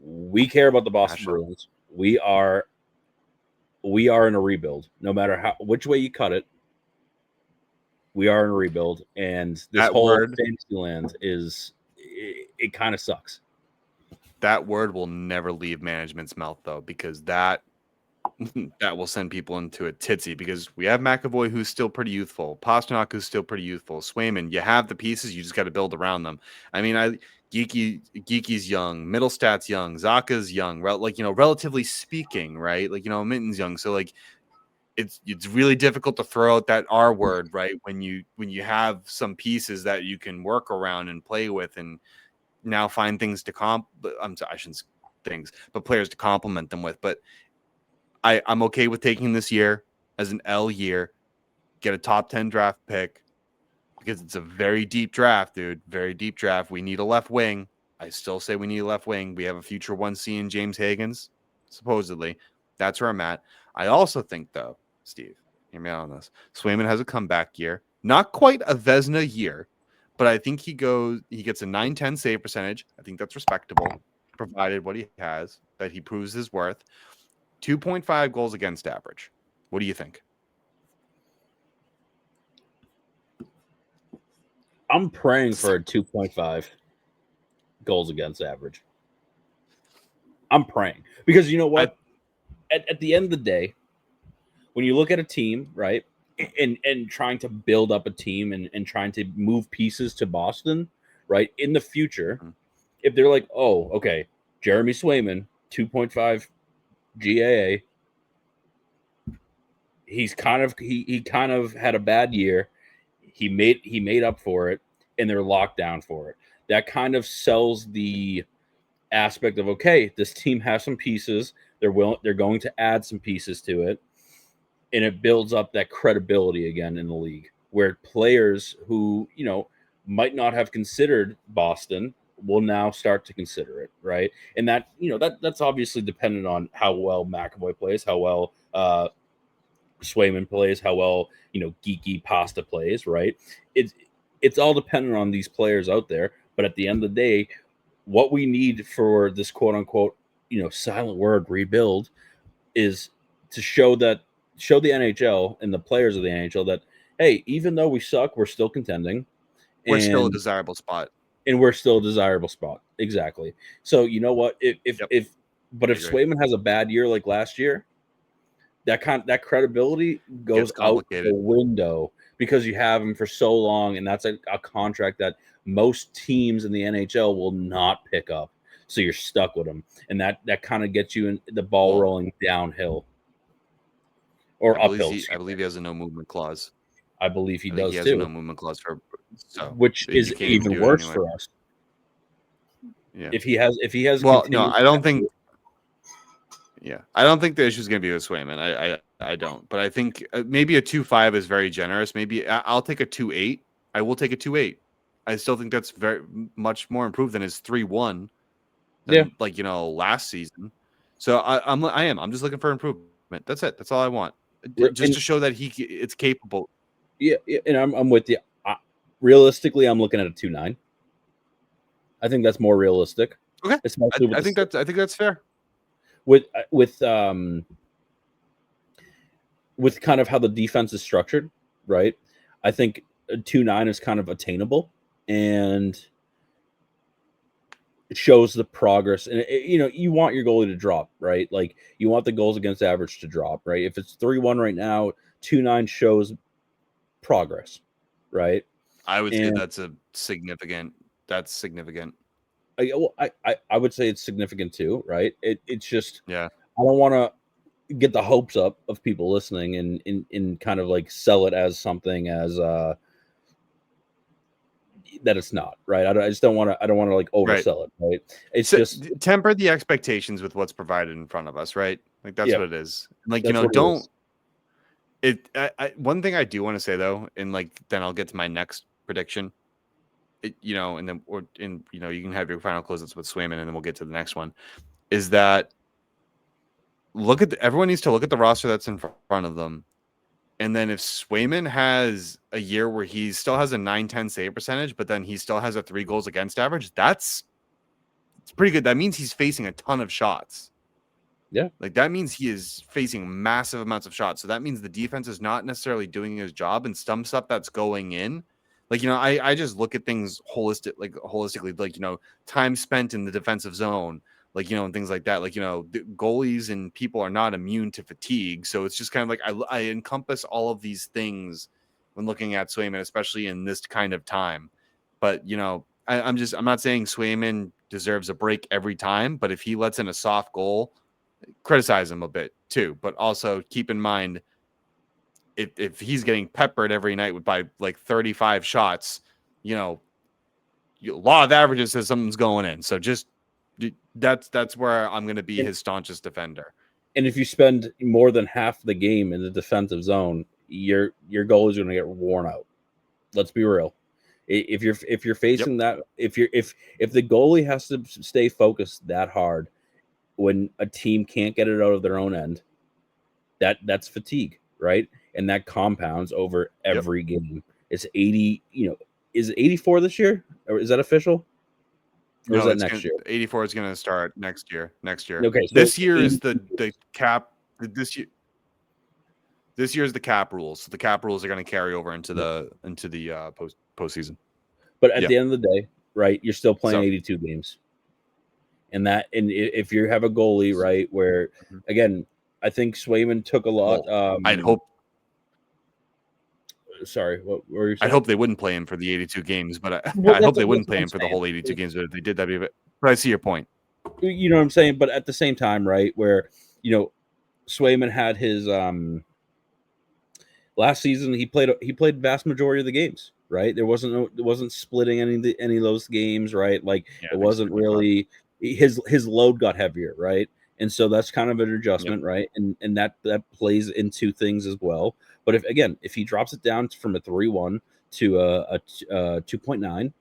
we care about the Boston Nashville. Bruins. We are in a rebuild. No matter which way you cut it, we are in a rebuild, and this That whole word. fantasy land it kind of sucks. That word will never leave management's mouth, though, because that will send people into a titsy, because we have McAvoy, who's still pretty youthful, Pasternak, who's still pretty youthful, Swayman. You have the pieces, you just got to build around them. I mean, Geeky's young, Middlestat's young, Zaka's young, relatively speaking, right? Like, Minton's young, so, like, it's really difficult to throw out that R word, right? When you have some pieces that you can work around and play with, and now find things to I'm sorry, I shouldn't things, but players to complement them with. But I'm okay with taking this year as an L year, get a top 10 draft pick, because it's a very deep draft, dude. Very deep draft. We need a left wing. I still say we need a left wing. We have a future 1C in James Higgins, supposedly. That's where I'm at. I also think, though, Steve, hear me out on this. Swayman has a comeback year. Not quite a Vezina year, but I think he gets a 9-10 save percentage. I think that's respectable, provided what he has, that he proves his worth. 2.5 goals against average. What do you think? I'm praying for a 2.5 goals against average. I'm praying because you know what? At the end of the day, when you look at a team, right, and trying to build up a team and trying to move pieces to Boston, right, in the future, if they're like, oh, okay, Jeremy Swayman, 2.5 GAA, he kind of had a bad year. He made up for it, and they're locked down for it. That kind of sells the aspect of, okay, this team has some pieces. They're going to add some pieces to it, and it builds up that credibility again in the league, where players who might not have considered Boston will now start to consider it, right? And that that's obviously dependent on how well McAvoy plays, how well Swayman plays, how well Geeky Pasta plays, right? It's all dependent on these players out there. But at the end of the day, what we need for this quote unquote silent word rebuild is to show the NHL and the players of the NHL that, hey, even though we suck, we're still contending. We're still a desirable spot. And we're still a desirable spot. Exactly. So you know what? If Swayman has a bad year like last year, that credibility goes out the window because you have him for so long, and that's a contract that most teams in the NHL will not pick up. So you're stuck with him, and that kind of gets you in the ball rolling downhill or uphill. I believe he has a no movement clause. I believe he does he has too. A no movement clause which is even worse for us. Yeah. If he has. Well, no, I don't think. Yeah, I don't think the issue is going to be with Swayman. I don't, but I think maybe a 2.5 is very generous. Maybe I'll take a 2.8. I will take a 2.8. I still think that's very much more improved than his 3.1. Like last season. So I'm just looking for improvement. That's it. That's all I want. Just to show that it's capable. Yeah, and I'm with you. Realistically, I'm looking at a 2.9. I think that's more realistic. Okay, I think that's fair. With kind of how the defense is structured, right? I think a 2.9 is kind of attainable, and it shows the progress. And you want your goalie to drop, right? Like you want the goals against average to drop, right? If it's 3.1 right now, 2.9 shows progress, right? I would say that's significant. That's significant. I would say it's significant too, right? It's just, yeah. I don't want to get the hopes up of people listening and kind of like sell it as something as that it's not, right? I just don't want to. I don't want to like oversell it, right? It's just temper the expectations with what's provided in front of us, right? Like that's what it is. Like don't. One thing I do want to say though, and like then I'll get to my next prediction. And then you can have your final closes with Swayman, and then we'll get to the next one. Is that everyone needs to look at the roster that's in front of them. And then if Swayman has a year where he still has a 9-10 save percentage, but then he still has a 3 goals against average, it's pretty good. That means he's facing a ton of shots. Yeah. Like that means he is facing massive amounts of shots. So that means the defense is not necessarily doing his job, and some stuff that's going in. Like, I just look at things holistically, like, time spent in the defensive zone, like, and things like that. Like, the goalies and people are not immune to fatigue. So it's just kind of like I encompass all of these things when looking at Swayman, especially in this kind of time. But, I'm not saying Swayman deserves a break every time, but if he lets in a soft goal, criticize him a bit too. But also keep in mind, if he's getting peppered every night by like 35 shots, law of averages says something's going in. So just that's where I'm going to be his staunchest defender. And if you spend more than half the game in the defensive zone, your goal is going to get worn out. Let's be real. If you're facing that, if the goalie has to stay focused that hard when a team can't get it out of their own end, that's fatigue, right? And that compounds over every game. It's 80. Is it 84 this year, or is that official? Or is that next year? 84 is going to start next year. Okay, so this year is the cap. This year is the cap rules. So the cap rules are going to carry over into the postseason. But at the end of the day, right, you're still playing 82 games, and if you have a goalie, right, where again, I think Swayman took a lot. I'd hope. Sorry, what were you saying? I hope they wouldn't play him for the 82 games, but I hope they wouldn't play him for the whole 82 games. But if they did, that'd be. But I see your point. You know what I'm saying? But at the same time, right, where Swayman had his last season, he played vast majority of the games, right? There wasn't splitting any of those games, right? Like it wasn't really his load got heavier, right? And so that's kind of an adjustment, right? And that plays into things as well. But if he drops it down from a 3.1 to a 2.9,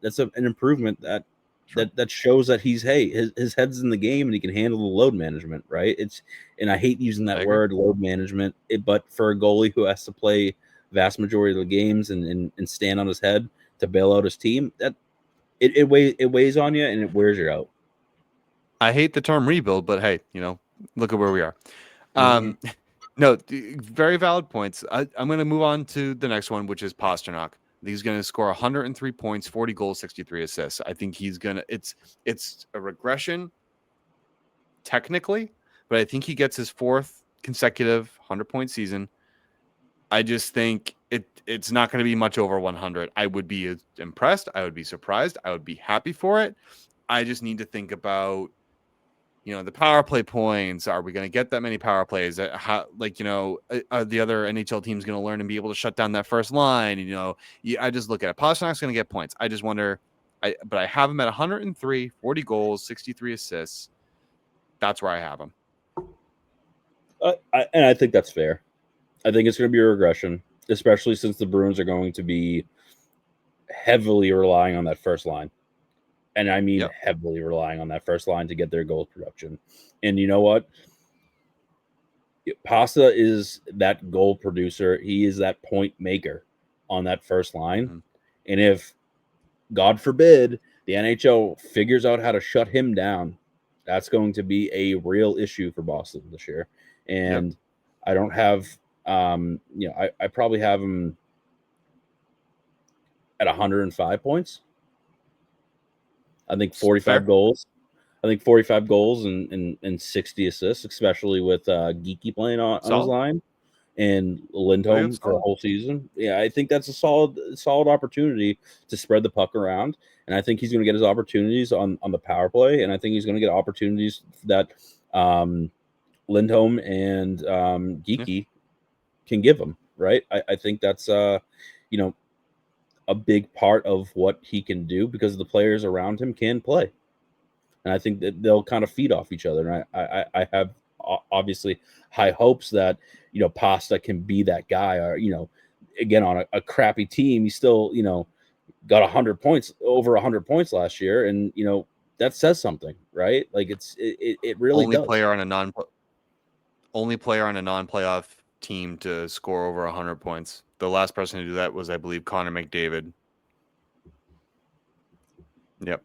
that's an improvement that shows that his head's in the game and he can handle the load management, right? And I hate using that word, load management, but for a goalie who has to play vast majority of the games and stand on his head to bail out his team, that it weighs on you and it wears you out. I hate the term rebuild, but hey, look at where we are. No, very valid points. I'm going to move on to the next one, which is Pastrnak. He's going to score 103 points, 40 goals, 63 assists. I think he's going to it's a regression technically, but I think he gets his fourth consecutive 100-point season. I just think it's not going to be much over 100. I would be impressed. I would be surprised. I would be happy for it. I just need to think about the power play points. Are we going to get that many power plays? How, are the other NHL teams going to learn and be able to shut down that first line? I just look at it. Pasternak's going to get points. I just wonder. But I have him at 103, 40 goals, 63 assists. That's where I have him. And I think that's fair. I think it's going to be a regression, especially since the Bruins are going to be heavily relying on that first line. And I mean heavily relying on that first line to get their goal production. And you know what? Pasta is that goal producer. He is that point maker on that first line. Mm-hmm. And if, God forbid, the NHL figures out how to shut him down, that's going to be a real issue for Boston this year. And I don't have, I probably have him at 105 points. I think 45 goals. I think 45 goals and 60 assists, especially with Geeky playing on his line and Lindholm for the whole season. Yeah, I think that's a solid opportunity to spread the puck around. And I think he's going to get his opportunities on the power play. And I think he's going to get opportunities that Lindholm and Geeky can give him, right? I think that's, a big part of what he can do because the players around him can play. And I think that they'll kind of feed off each other. And I have obviously high hopes that, Pasta can be that guy or, again, on a crappy team, he still, got 100 points, over 100 points last year. And, that says something, right? Like it really only does. Only player on a non-playoff team to score over 100 points. The last person to do that was, I believe, Connor McDavid. Yep.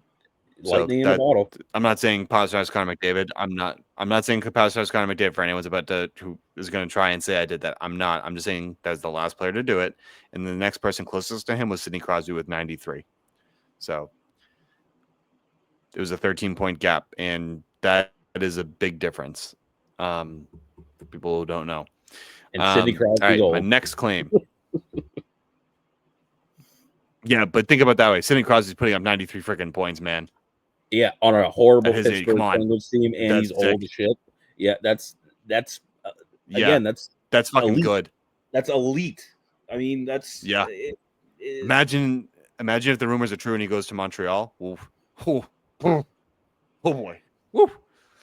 Lightning in a bottle. I'm not saying Pasternak's Connor McDavid. I'm not saying Pasternak's Connor McDavid for anyone's who is going to try and say I did that. I'm not. I'm just saying that's the last player to do it. And the next person closest to him was Sidney Crosby with 93. So it was a 13-point gap, and that is a big difference for people who don't know. And Sidney Crosby's all right, old. My next claim. Yeah, but think about it that way. Sidney Crosby's putting up 93 freaking points, man. Yeah, on a horrible Pittsburgh Penguins team, and he's old as shit. Yeah, that's fucking elite. good. That's elite. I mean, that's Yeah. Imagine if the rumors are true and he goes to Montreal. Oof. Oh, oh, oh boy. Woo.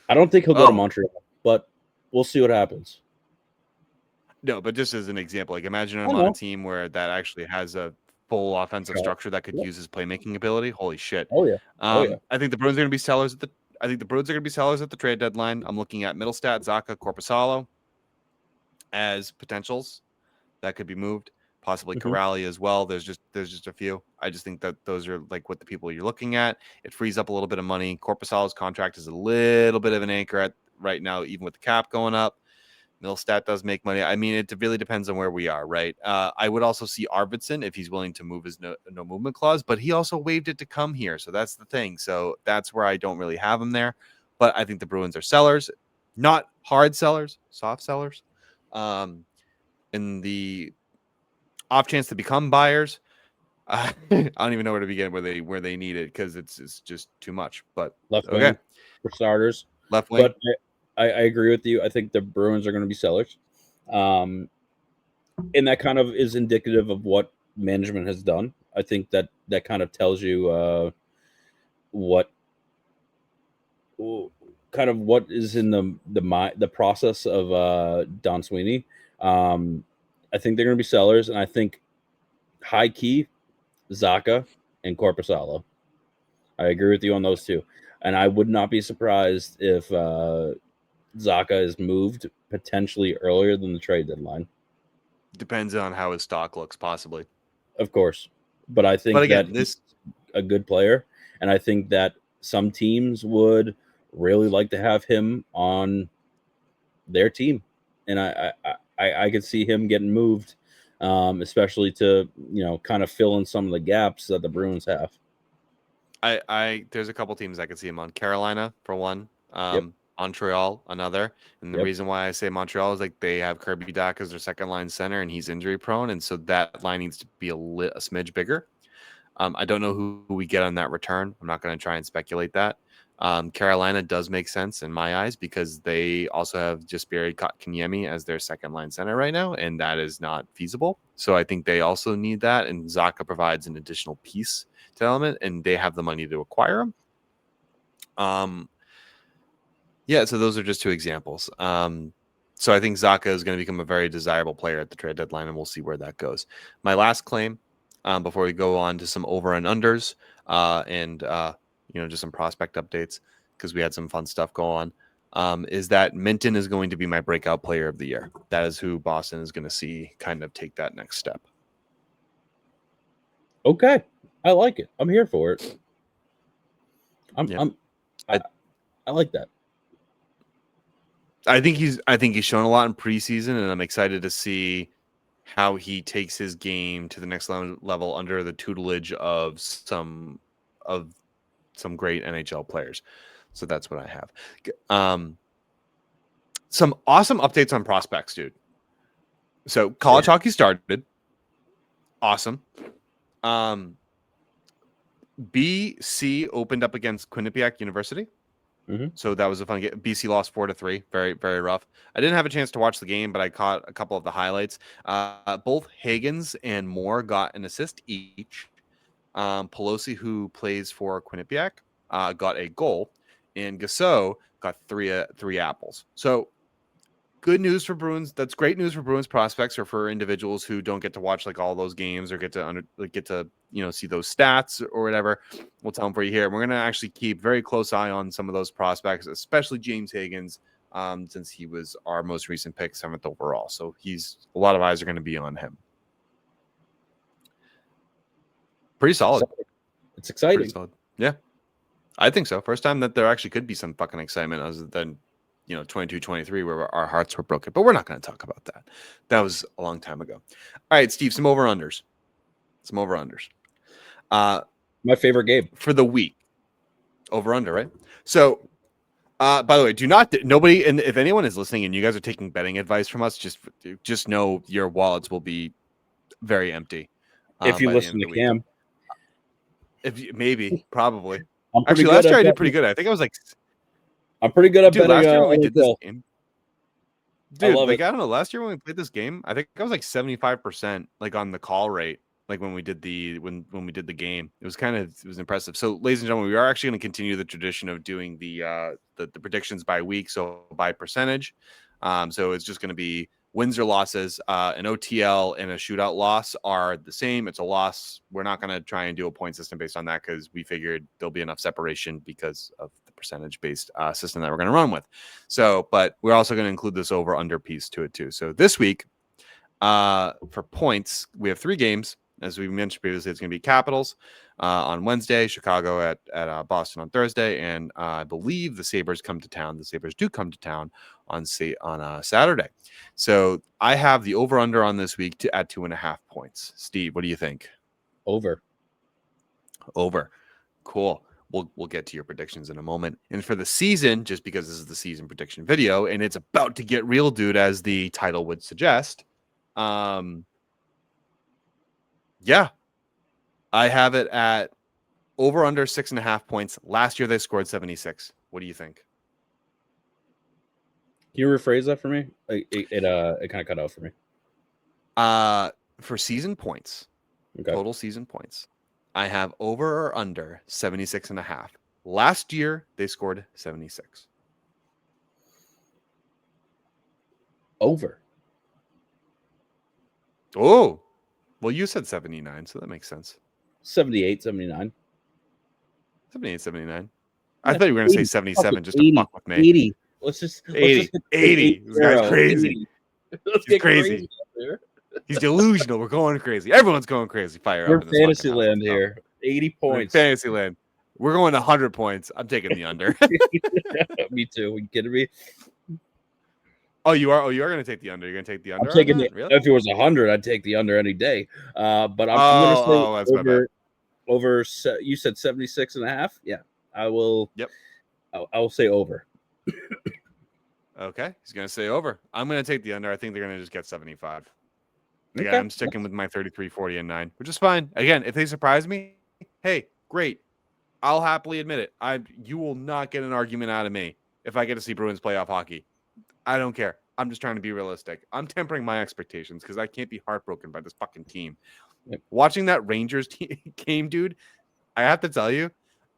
I don't think he'll go to Montreal, but we'll see what happens. No, but just as an example, like imagine him on a team where that actually has a full offensive structure that could use his playmaking ability. Holy shit. Oh yeah. I think the Bruins are going to be sellers at the trade deadline. I'm looking at Middlestat, Zacha, Korpisalo as potentials that could be moved. Possibly Corrali as well. There's just a few. I just think that those are like what the people you're looking at. It frees up a little bit of money. Korpisalo's contract is a little bit of an anchor at right now, even with the cap going up. Middlestat does make money. I mean, it really depends on where we are, right? I would also see Arvidsson if he's willing to move his no movement clause, but he also waived it to come here. So that's the thing. So that's where I don't really have him there. But I think the Bruins are sellers, not hard sellers, soft sellers. In the off chance to become buyers, I don't even know where to begin where they need it because it's just too much. But left wing for starters, left wing. But I agree with you. I think the Bruins are going to be sellers, and that kind of is indicative of what management has done. I think that kind of tells you what kind of what is in the process of Don Sweeney. I think they're going to be sellers, and I think high key Zacha and Korpisalo. I agree with you on those two, and I would not be surprised if Zacha is moved potentially earlier than the trade deadline. Depends on how his stock looks, possibly. Of course, but I think that he's a good player, and I think that some teams would really like to have him on their team, and I could see him getting moved, especially to kind of fill in some of the gaps that the Bruins have. There's a couple teams I could see him on. Carolina for one, Montreal another, and the reason why I say Montreal is like they have Kirby Dach as their second line center, and he's injury prone, and so that line needs to be a smidge bigger. I don't know who we get on that return. I'm not going to try and speculate that. Carolina does make sense in my eyes because they also have Jesperi Kotkaniemi as their second line center right now, and that is not feasible. So I think they also need that, and Zacha provides an additional piece to element, and they have the money to acquire him. Yeah, so those are just two examples. So I think Zacha is going to become a very desirable player at the trade deadline, and we'll see where that goes. My last claim, before we go on to some over and unders, and just some prospect updates because we had some fun stuff go on, is that Minton is going to be my breakout player of the year. That is who Boston is going to see kind of take that next step. Okay, I like it. I'm here for it. I like that. I think he's shown a lot in preseason, and I'm excited to see how he takes his game to the next level under the tutelage of some great NHL players. So that's what I have. Some awesome updates on prospects, dude. So college hockey started. Awesome. BC opened up against Quinnipiac University. So that was a fun game. BC lost 4-3. Very, very rough. I didn't have a chance to watch the game, but I caught a couple of the highlights. Both Higgins and Moore got an assist each. Pelosi, who plays for Quinnipiac, got a goal, and Gasso got three apples. So good news for Bruins. That's great news for Bruins prospects or for individuals who don't get to watch like all those games or get to see those stats or whatever. We'll tell them for you here. We're going to actually keep very close eye on some of those prospects, especially James Higgins, since he was our most recent pick, 7th overall. So a lot of eyes are going to be on him. Pretty solid. It's exciting. Pretty solid. Yeah, I think so. First time that there actually could be some fucking excitement other than 22-23 where our hearts were broken, but we're not going to talk about that. That was a long time ago. All right, Steve, some over-unders. My favorite game for the week. Over-under, right? So, by the way, nobody, and if anyone is listening and you guys are taking betting advice from us, just know your wallets will be very empty. If you listen to Cam. Probably. Actually, last year I did pretty good. I think I was like... I'm pretty good at betting. Last year when we did this game, Dude, love like it. I don't know. Last year when we played this game, I think I was like 75% like on the call rate. Like when we did the we did the game, it was impressive. So, ladies and gentlemen, we are actually going to continue the tradition of doing the predictions by week, so by percentage. So it's just going to be wins or losses. An OTL and a shootout loss are the same. It's a loss. We're not going to try and do a point system based on that because we figured there'll be enough separation because of the percentage based system that we're going to run with. So, but we're also going to include this over under piece to it too. So this week, for points, we have 3 games. As we mentioned previously, it's going to be Capitals on Wednesday, Chicago at Boston on Thursday, and I believe the Sabres come to town. The Sabres do come to town on Saturday. So I have the over under on this week at 2.5 points. Steve, what do you think? Over. Cool. We'll get to your predictions in a moment. And for the season, just because this is the season prediction video, and it's about to get real, dude, as the title would suggest. Yeah, I have it at over under 6.5 points. Last year they scored 76. What do you think? Can you rephrase that for me? It kind of cut out for me. For season points, Okay. total season points, I have over or under 76.5. Last year they scored 76. Over. Oh, well, you said 79, so that makes sense. 78, 79. 78, 79. I thought you were going to say 77 just 80, to fuck with me. 80. Let's just 80. This guy's crazy. 80. Let's He's get crazy. up there. He's delusional. We're going crazy. Everyone's going crazy. Fire We're up in this fantasy fucking land house. here. 80 We're in points. fantasy land. We're going to 100 points. I'm taking the under. Me too. Are you kidding me? Oh, you are. Oh, you are going to take the under. You're going to take the under. I'm taking it. Really? If it was 100, I'd take the under any day. But I'm going to say that's my bad. over. You said 76.5. Yeah, I will. Yep. I will say over. Okay, he's going to say over. I'm going to take the under. I think they're going to just get 75. Again, Okay. I'm sticking with my 33, 40, and 9, which is fine. Again, if they surprise me, hey, great. I'll happily admit it. You will not get an argument out of me if I get to see Bruins playoff hockey. I don't care. I'm just trying to be realistic. I'm tempering my expectations because I can't be heartbroken by this fucking team. Yep. Watching that Rangers game, dude, I have to tell you,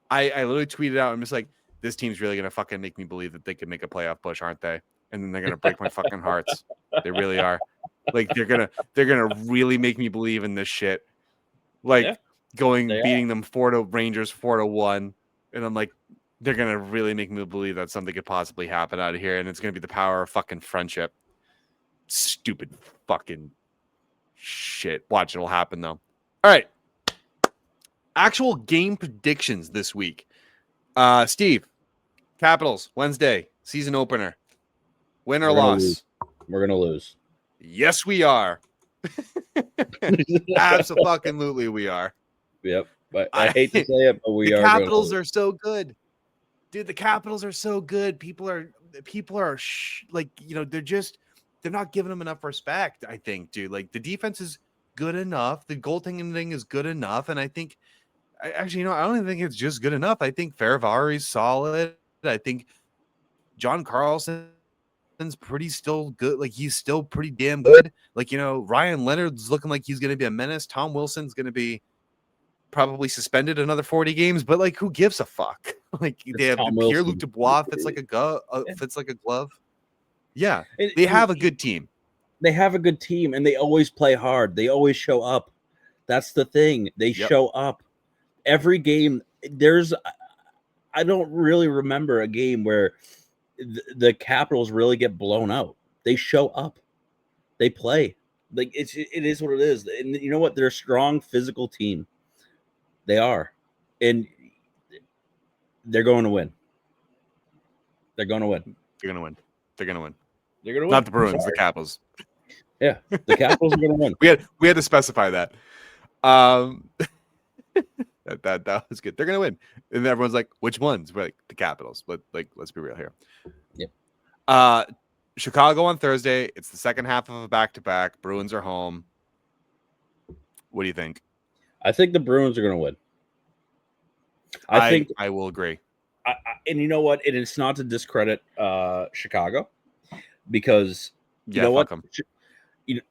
I literally tweeted out, I'm just like, this team's really going to fucking make me believe that they can make a playoff push, aren't they? And then they're going to break my fucking hearts. They really are. Like, they're going to really make me believe in this shit. Like, beating them 4-1 Rangers 4-1. And I'm like, they're going to really make me believe that something could possibly happen out of here. And it's going to be the power of fucking friendship. Stupid fucking shit. Watch, it'll happen, though. All right. Actual game predictions this week. Steve, Capitals, Wednesday, season opener. Win or loss? We're going to lose. Yes, we are. Absolutely, we are. Yep. But I hate to say it, but we are. The Capitals are so good. Dude, the Capitals are so good. People are like, they're not giving them enough respect, I think, dude. Like, the defense is good enough. The goaltending is good enough. And I think, actually, I don't even think it's just good enough. I think Ferravari's solid. I think John Carlson's pretty still good. Like, he's still pretty damn good. Like, Ryan Leonard's looking like he's going to be a menace. Tom Wilson's going to be probably suspended another 40 games, but like, who gives a fuck? Like, they have Pierre-Luc Dubois fits like a glove. Yeah, they have a good team. They have a good team, and they always play hard. They always show up. That's the thing. They show up every game. I don't really remember a game where the Capitals really get blown out. They show up. They play. Like, it is what it is. And you know what? They're a strong physical team. They are. And they're going to win. They're going to win. They're going to win. They're going to win. They're going to win. Not the Bruins, the Capitals. Yeah, the Capitals are going to win. We had to specify that. That was good. They're going to win. And everyone's like, which ones? We're like, the Capitals. But let's be real here. Yep. Chicago on Thursday. It's the second half of a back-to-back. Bruins are home. What do you think? I think the Bruins are going to win. I will agree. And you know what? And it's not to discredit Chicago, because You know what? Fuck 'em.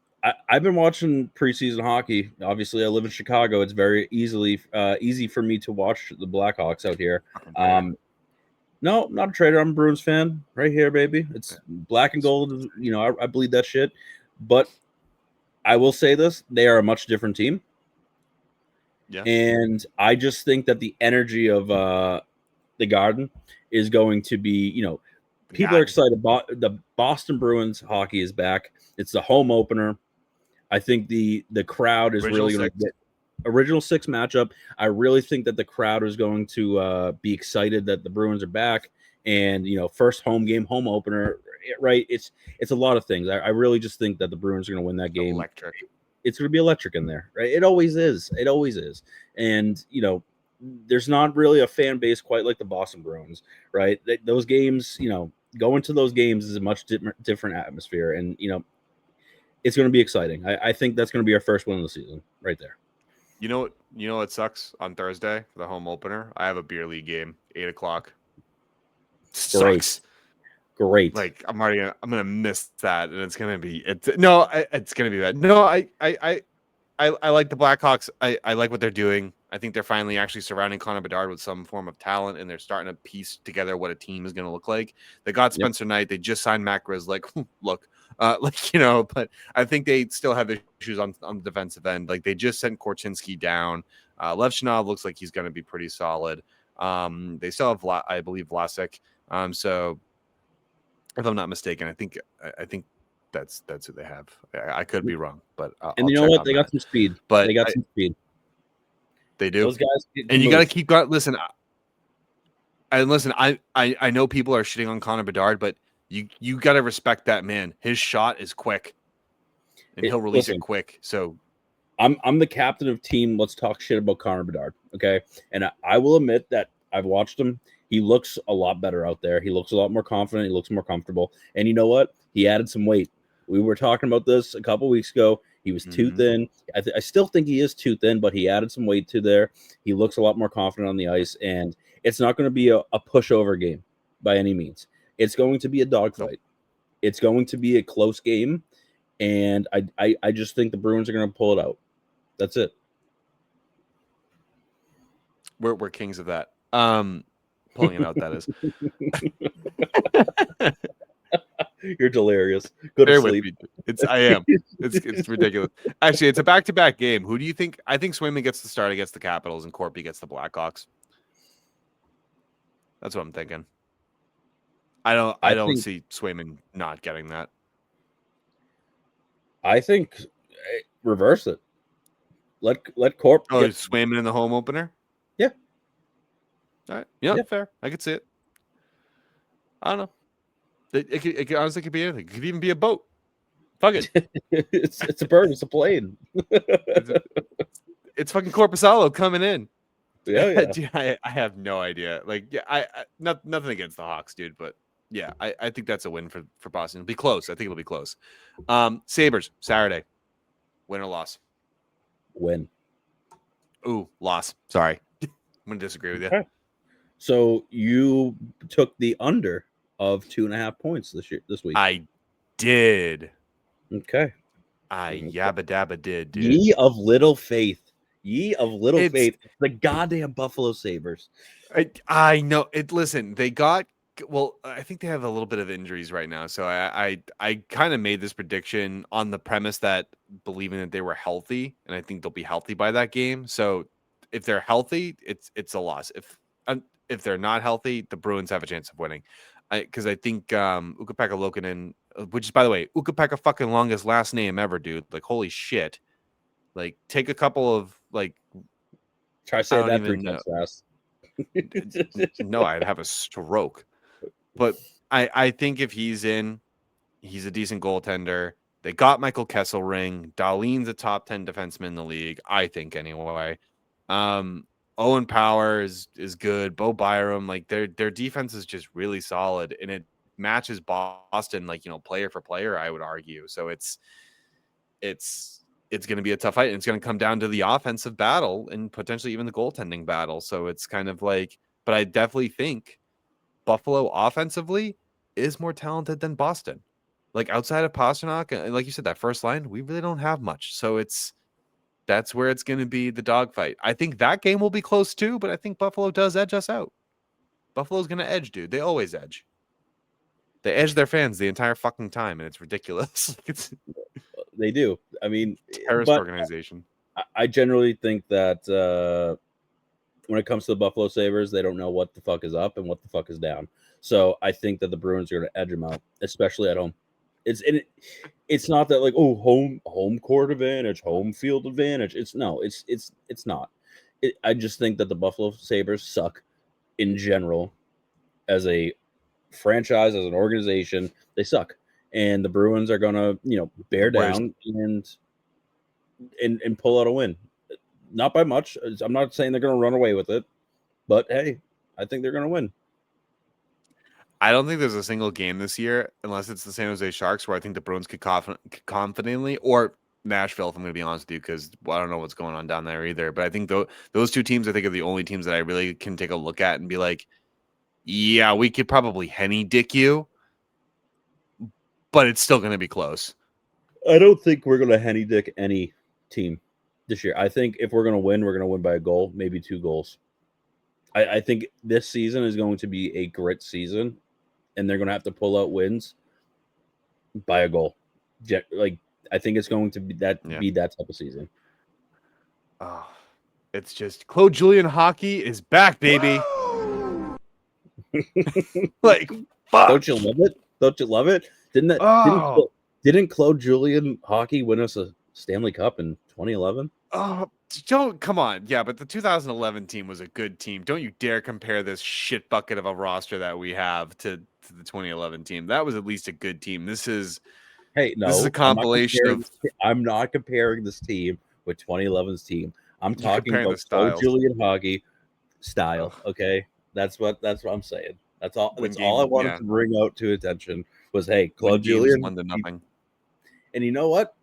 I've been watching preseason hockey. Obviously, I live in Chicago. It's very easy for me to watch the Blackhawks out here. No, not a trader. I'm a Bruins fan right here, baby. It's black and gold. You know, I believe that shit. But I will say this: they are a much different team. Yeah. And I just think that the energy of the Garden is going to be, people are excited. The Boston Bruins hockey is back. It's the home opener. I think the crowd is really going to get original six matchup. I really think that the crowd is going to be excited that the Bruins are back, and first home game, home opener. Right? It's a lot of things. I really just think that the Bruins are going to win that game. Electric. It's going to be electric in there, right? It always is. It always is. And there's not really a fan base quite like the Boston Bruins, right? Those games, going to those games is a much different atmosphere, and it's going to be exciting. I think that's going to be our first win of the season, right there. You know what sucks on Thursday for the home opener? I have a beer league game, 8:00. Sucks. Great. Like I'm gonna miss that, and it's gonna be bad. No, I like the Blackhawks. I like what they're doing. I think they're finally actually surrounding Connor Bedard with some form of talent, and they're starting to piece together what a team is going to look like. They got Spencer Knight. They just signed Matt Grzelcyk. Look, but I think they still have issues on the defensive end. Like they just sent Korchinski down. Levchinov looks like he's going to be pretty solid. They still have, I believe, Vlasic. So if I'm not mistaken, I think that's who they have. I could be wrong, but and you know what? They got some speed. But they got some speed. They do. Those guys, and you got to keep going. Listen, I know people are shitting on Connor Bedard, but you got to respect that man. His shot is quick, and he'll release it quick. So I'm the captain of team. Let's talk shit about Connor Bedard, okay? And I will admit that I've watched him. He looks a lot better out there. He looks a lot more confident. He looks more comfortable. And you know what? He added some weight. We were talking about this a couple weeks ago. He was too thin. I still think he is too thin, but he added some weight to there. He looks a lot more confident on the ice, and it's not going to be a pushover game by any means. It's going to be a dogfight. Nope. It's going to be a close game, and I just think the Bruins are going to pull it out. That's it. We're kings of that. Pulling it out, that is. You're delirious. Go to sleep. I am. It's ridiculous. Actually, it's a back-to-back game. Who do you think? I think Swayman gets the start against the Capitals and Corpy gets the Blackhawks. That's what I'm thinking. I don't see Swayman not getting that. I think reverse it. Let Corp. Oh, Swayman in the home opener? Yeah. All right. Yeah, fair. I could see it. I don't know. It honestly could be anything. It could even be a boat. Fuck it. it's a bird. It's a plane. It's fucking Corpusalo coming in. Yeah. Dude, I have no idea. Like, yeah, I nothing against the Hawks, dude, but yeah, I think that's a win for Boston. It'll be close. I think it'll be close. Sabres Saturday. Win or loss? Win. Ooh, loss. Sorry, I'm gonna disagree with you. Okay. So you took the under of 2.5 points this week. I did. Okay. Yabba dabba did, dude. Ye of little faith. Faith. The goddamn Buffalo Sabres. I know it. Listen, they got. Well, I think they have a little bit of injuries right now. So I kind of made this prediction on the premise that believing that they were healthy, and I think they'll be healthy by that game. So if they're healthy, it's a loss. If they're not healthy, the Bruins have a chance of winning. Because I think Ukko-Pekka Luukkonen, which is, by the way, Ukko-Pekka fucking longest last name ever, dude. Like, holy shit. Like, take a couple of, like... Try saying that 3 times fast. No, I'd have a stroke. But I think if he's in, he's a decent goaltender. They got Michael Kesselring. Dahlin's a top 10 defenseman in the league, I think, anyway. Owen Power is good. Bo Byram, like their defense is just really solid, and it matches Boston, like, player for player, I would argue. So it's going to be a tough fight, and it's going to come down to the offensive battle and potentially even the goaltending battle. So it's kind of like, but I definitely think Buffalo offensively is more talented than Boston. like outside of Pasternak, and like you said, that first line, we really don't have much. So that's where it's going to be the dogfight. I think that game will be close too, but I think Buffalo does edge us out. Buffalo's going to edge, dude. They always edge. They edge their fans the entire fucking time, and it's ridiculous. They do. I mean, terrorist organization. I generally think that when it comes to the Buffalo Sabres, they don't know what the fuck is up and what the fuck is down. So I think that the Bruins are going to edge them out, especially at home. It's not that like, oh, home court advantage, home field advantage. It's not. I just think that the Buffalo Sabres suck in general as a franchise, as an organization. They suck, and the Bruins are gonna bear down and pull out a win. Not by much. I'm not saying they're gonna run away with it, but hey, I think they're gonna win. I don't think there's a single game this year, unless it's the San Jose Sharks, where I think the Bruins could confidently, or Nashville, if I'm going to be honest with you, because I don't know what's going on down there either. But I think those two teams, I think, are the only teams that I really can take a look at and be like, yeah, we could probably Henny dick you, but it's still going to be close. I don't think we're going to Henny dick any team this year. I think if we're going to win by a goal, maybe 2 goals. I think this season is going to be a grit season, and they're going to have to pull out wins by a goal. Like, I think it's going to be that type of season. Oh, it's just Claude Julien hockey is back, baby. Like, fuck. Don't you love it? Don't you love it? Didn't Claude Julien hockey win us a Stanley Cup in 2011? Oh, come on. Yeah, but the 2011 team was a good team. Don't you dare compare this shit bucket of a roster that we have to the 2011 team. That was at least a good team. This is a compilation I'm not comparing this team with 2011's team. I'm talking about Claude Julien hockey style. Okay, that's what I'm saying. That's all. That's all I wanted to bring out to attention was, hey, Claude Julien 1-0. And you know what?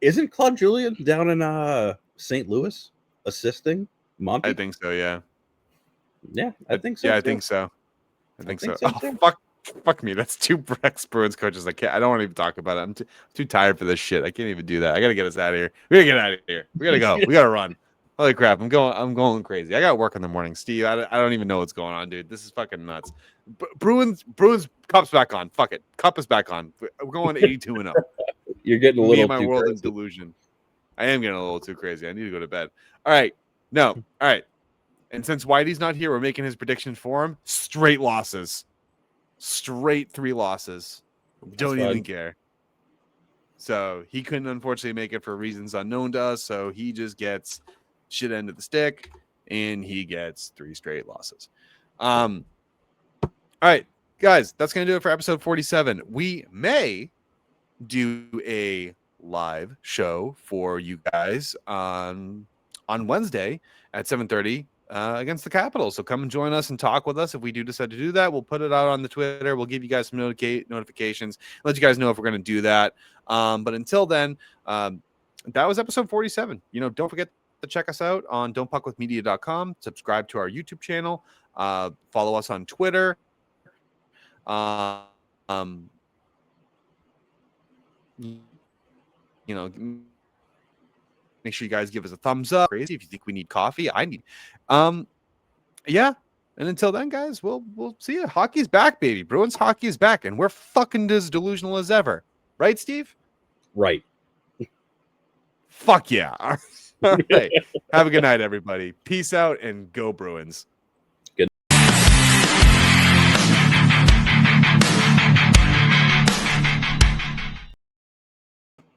Isn't Claude Julien down in St. Louis assisting Monty? I think so, yeah. Yeah, I think so. Yeah, I think so. Oh, fuck me. That's 2 Bruins coaches. I don't want to even talk about it. I'm too tired for this shit. I can't even do that. I gotta get us out of here. We gotta get out of here. We gotta go. We gotta run. Holy crap! I'm going crazy. I got work in the morning, Steve. I don't even know what's going on, dude. This is fucking nuts. Bruins cup's back on. Fuck it. Cup is back on. We're going 82-0. You're getting a little too world crazy. Delusion. I am getting a little too crazy. I need to go to bed. All right. No. All right. And since Whitey's not here, we're making his predictions for him. Straight losses. Straight 3 losses. Don't even care. So he couldn't unfortunately make it for reasons unknown to us. So he just gets shit end of the stick, and he gets 3 straight losses. All right, guys, that's gonna do it for episode 47. We may do a live show for you guys on Wednesday at 7:30 against the Capitals. So come and join us and talk with us. If we do decide to do that, we'll put it out on the Twitter. We'll give you guys some notifications, let you guys know if we're going to do that. But until then, that was episode 47. Don't forget to check us out on don'tpuckwithmedia.com. Subscribe to our YouTube channel. Follow us on Twitter. Make sure you guys give us a thumbs up. Crazy if you think we need coffee. I need. Yeah. And until then, guys, we'll see you. Hockey's back, baby. Bruins hockey is back, and we're fucking as delusional as ever. Right, Steve? Right. Fuck yeah. All right. Have a good night, everybody. Peace out and go Bruins.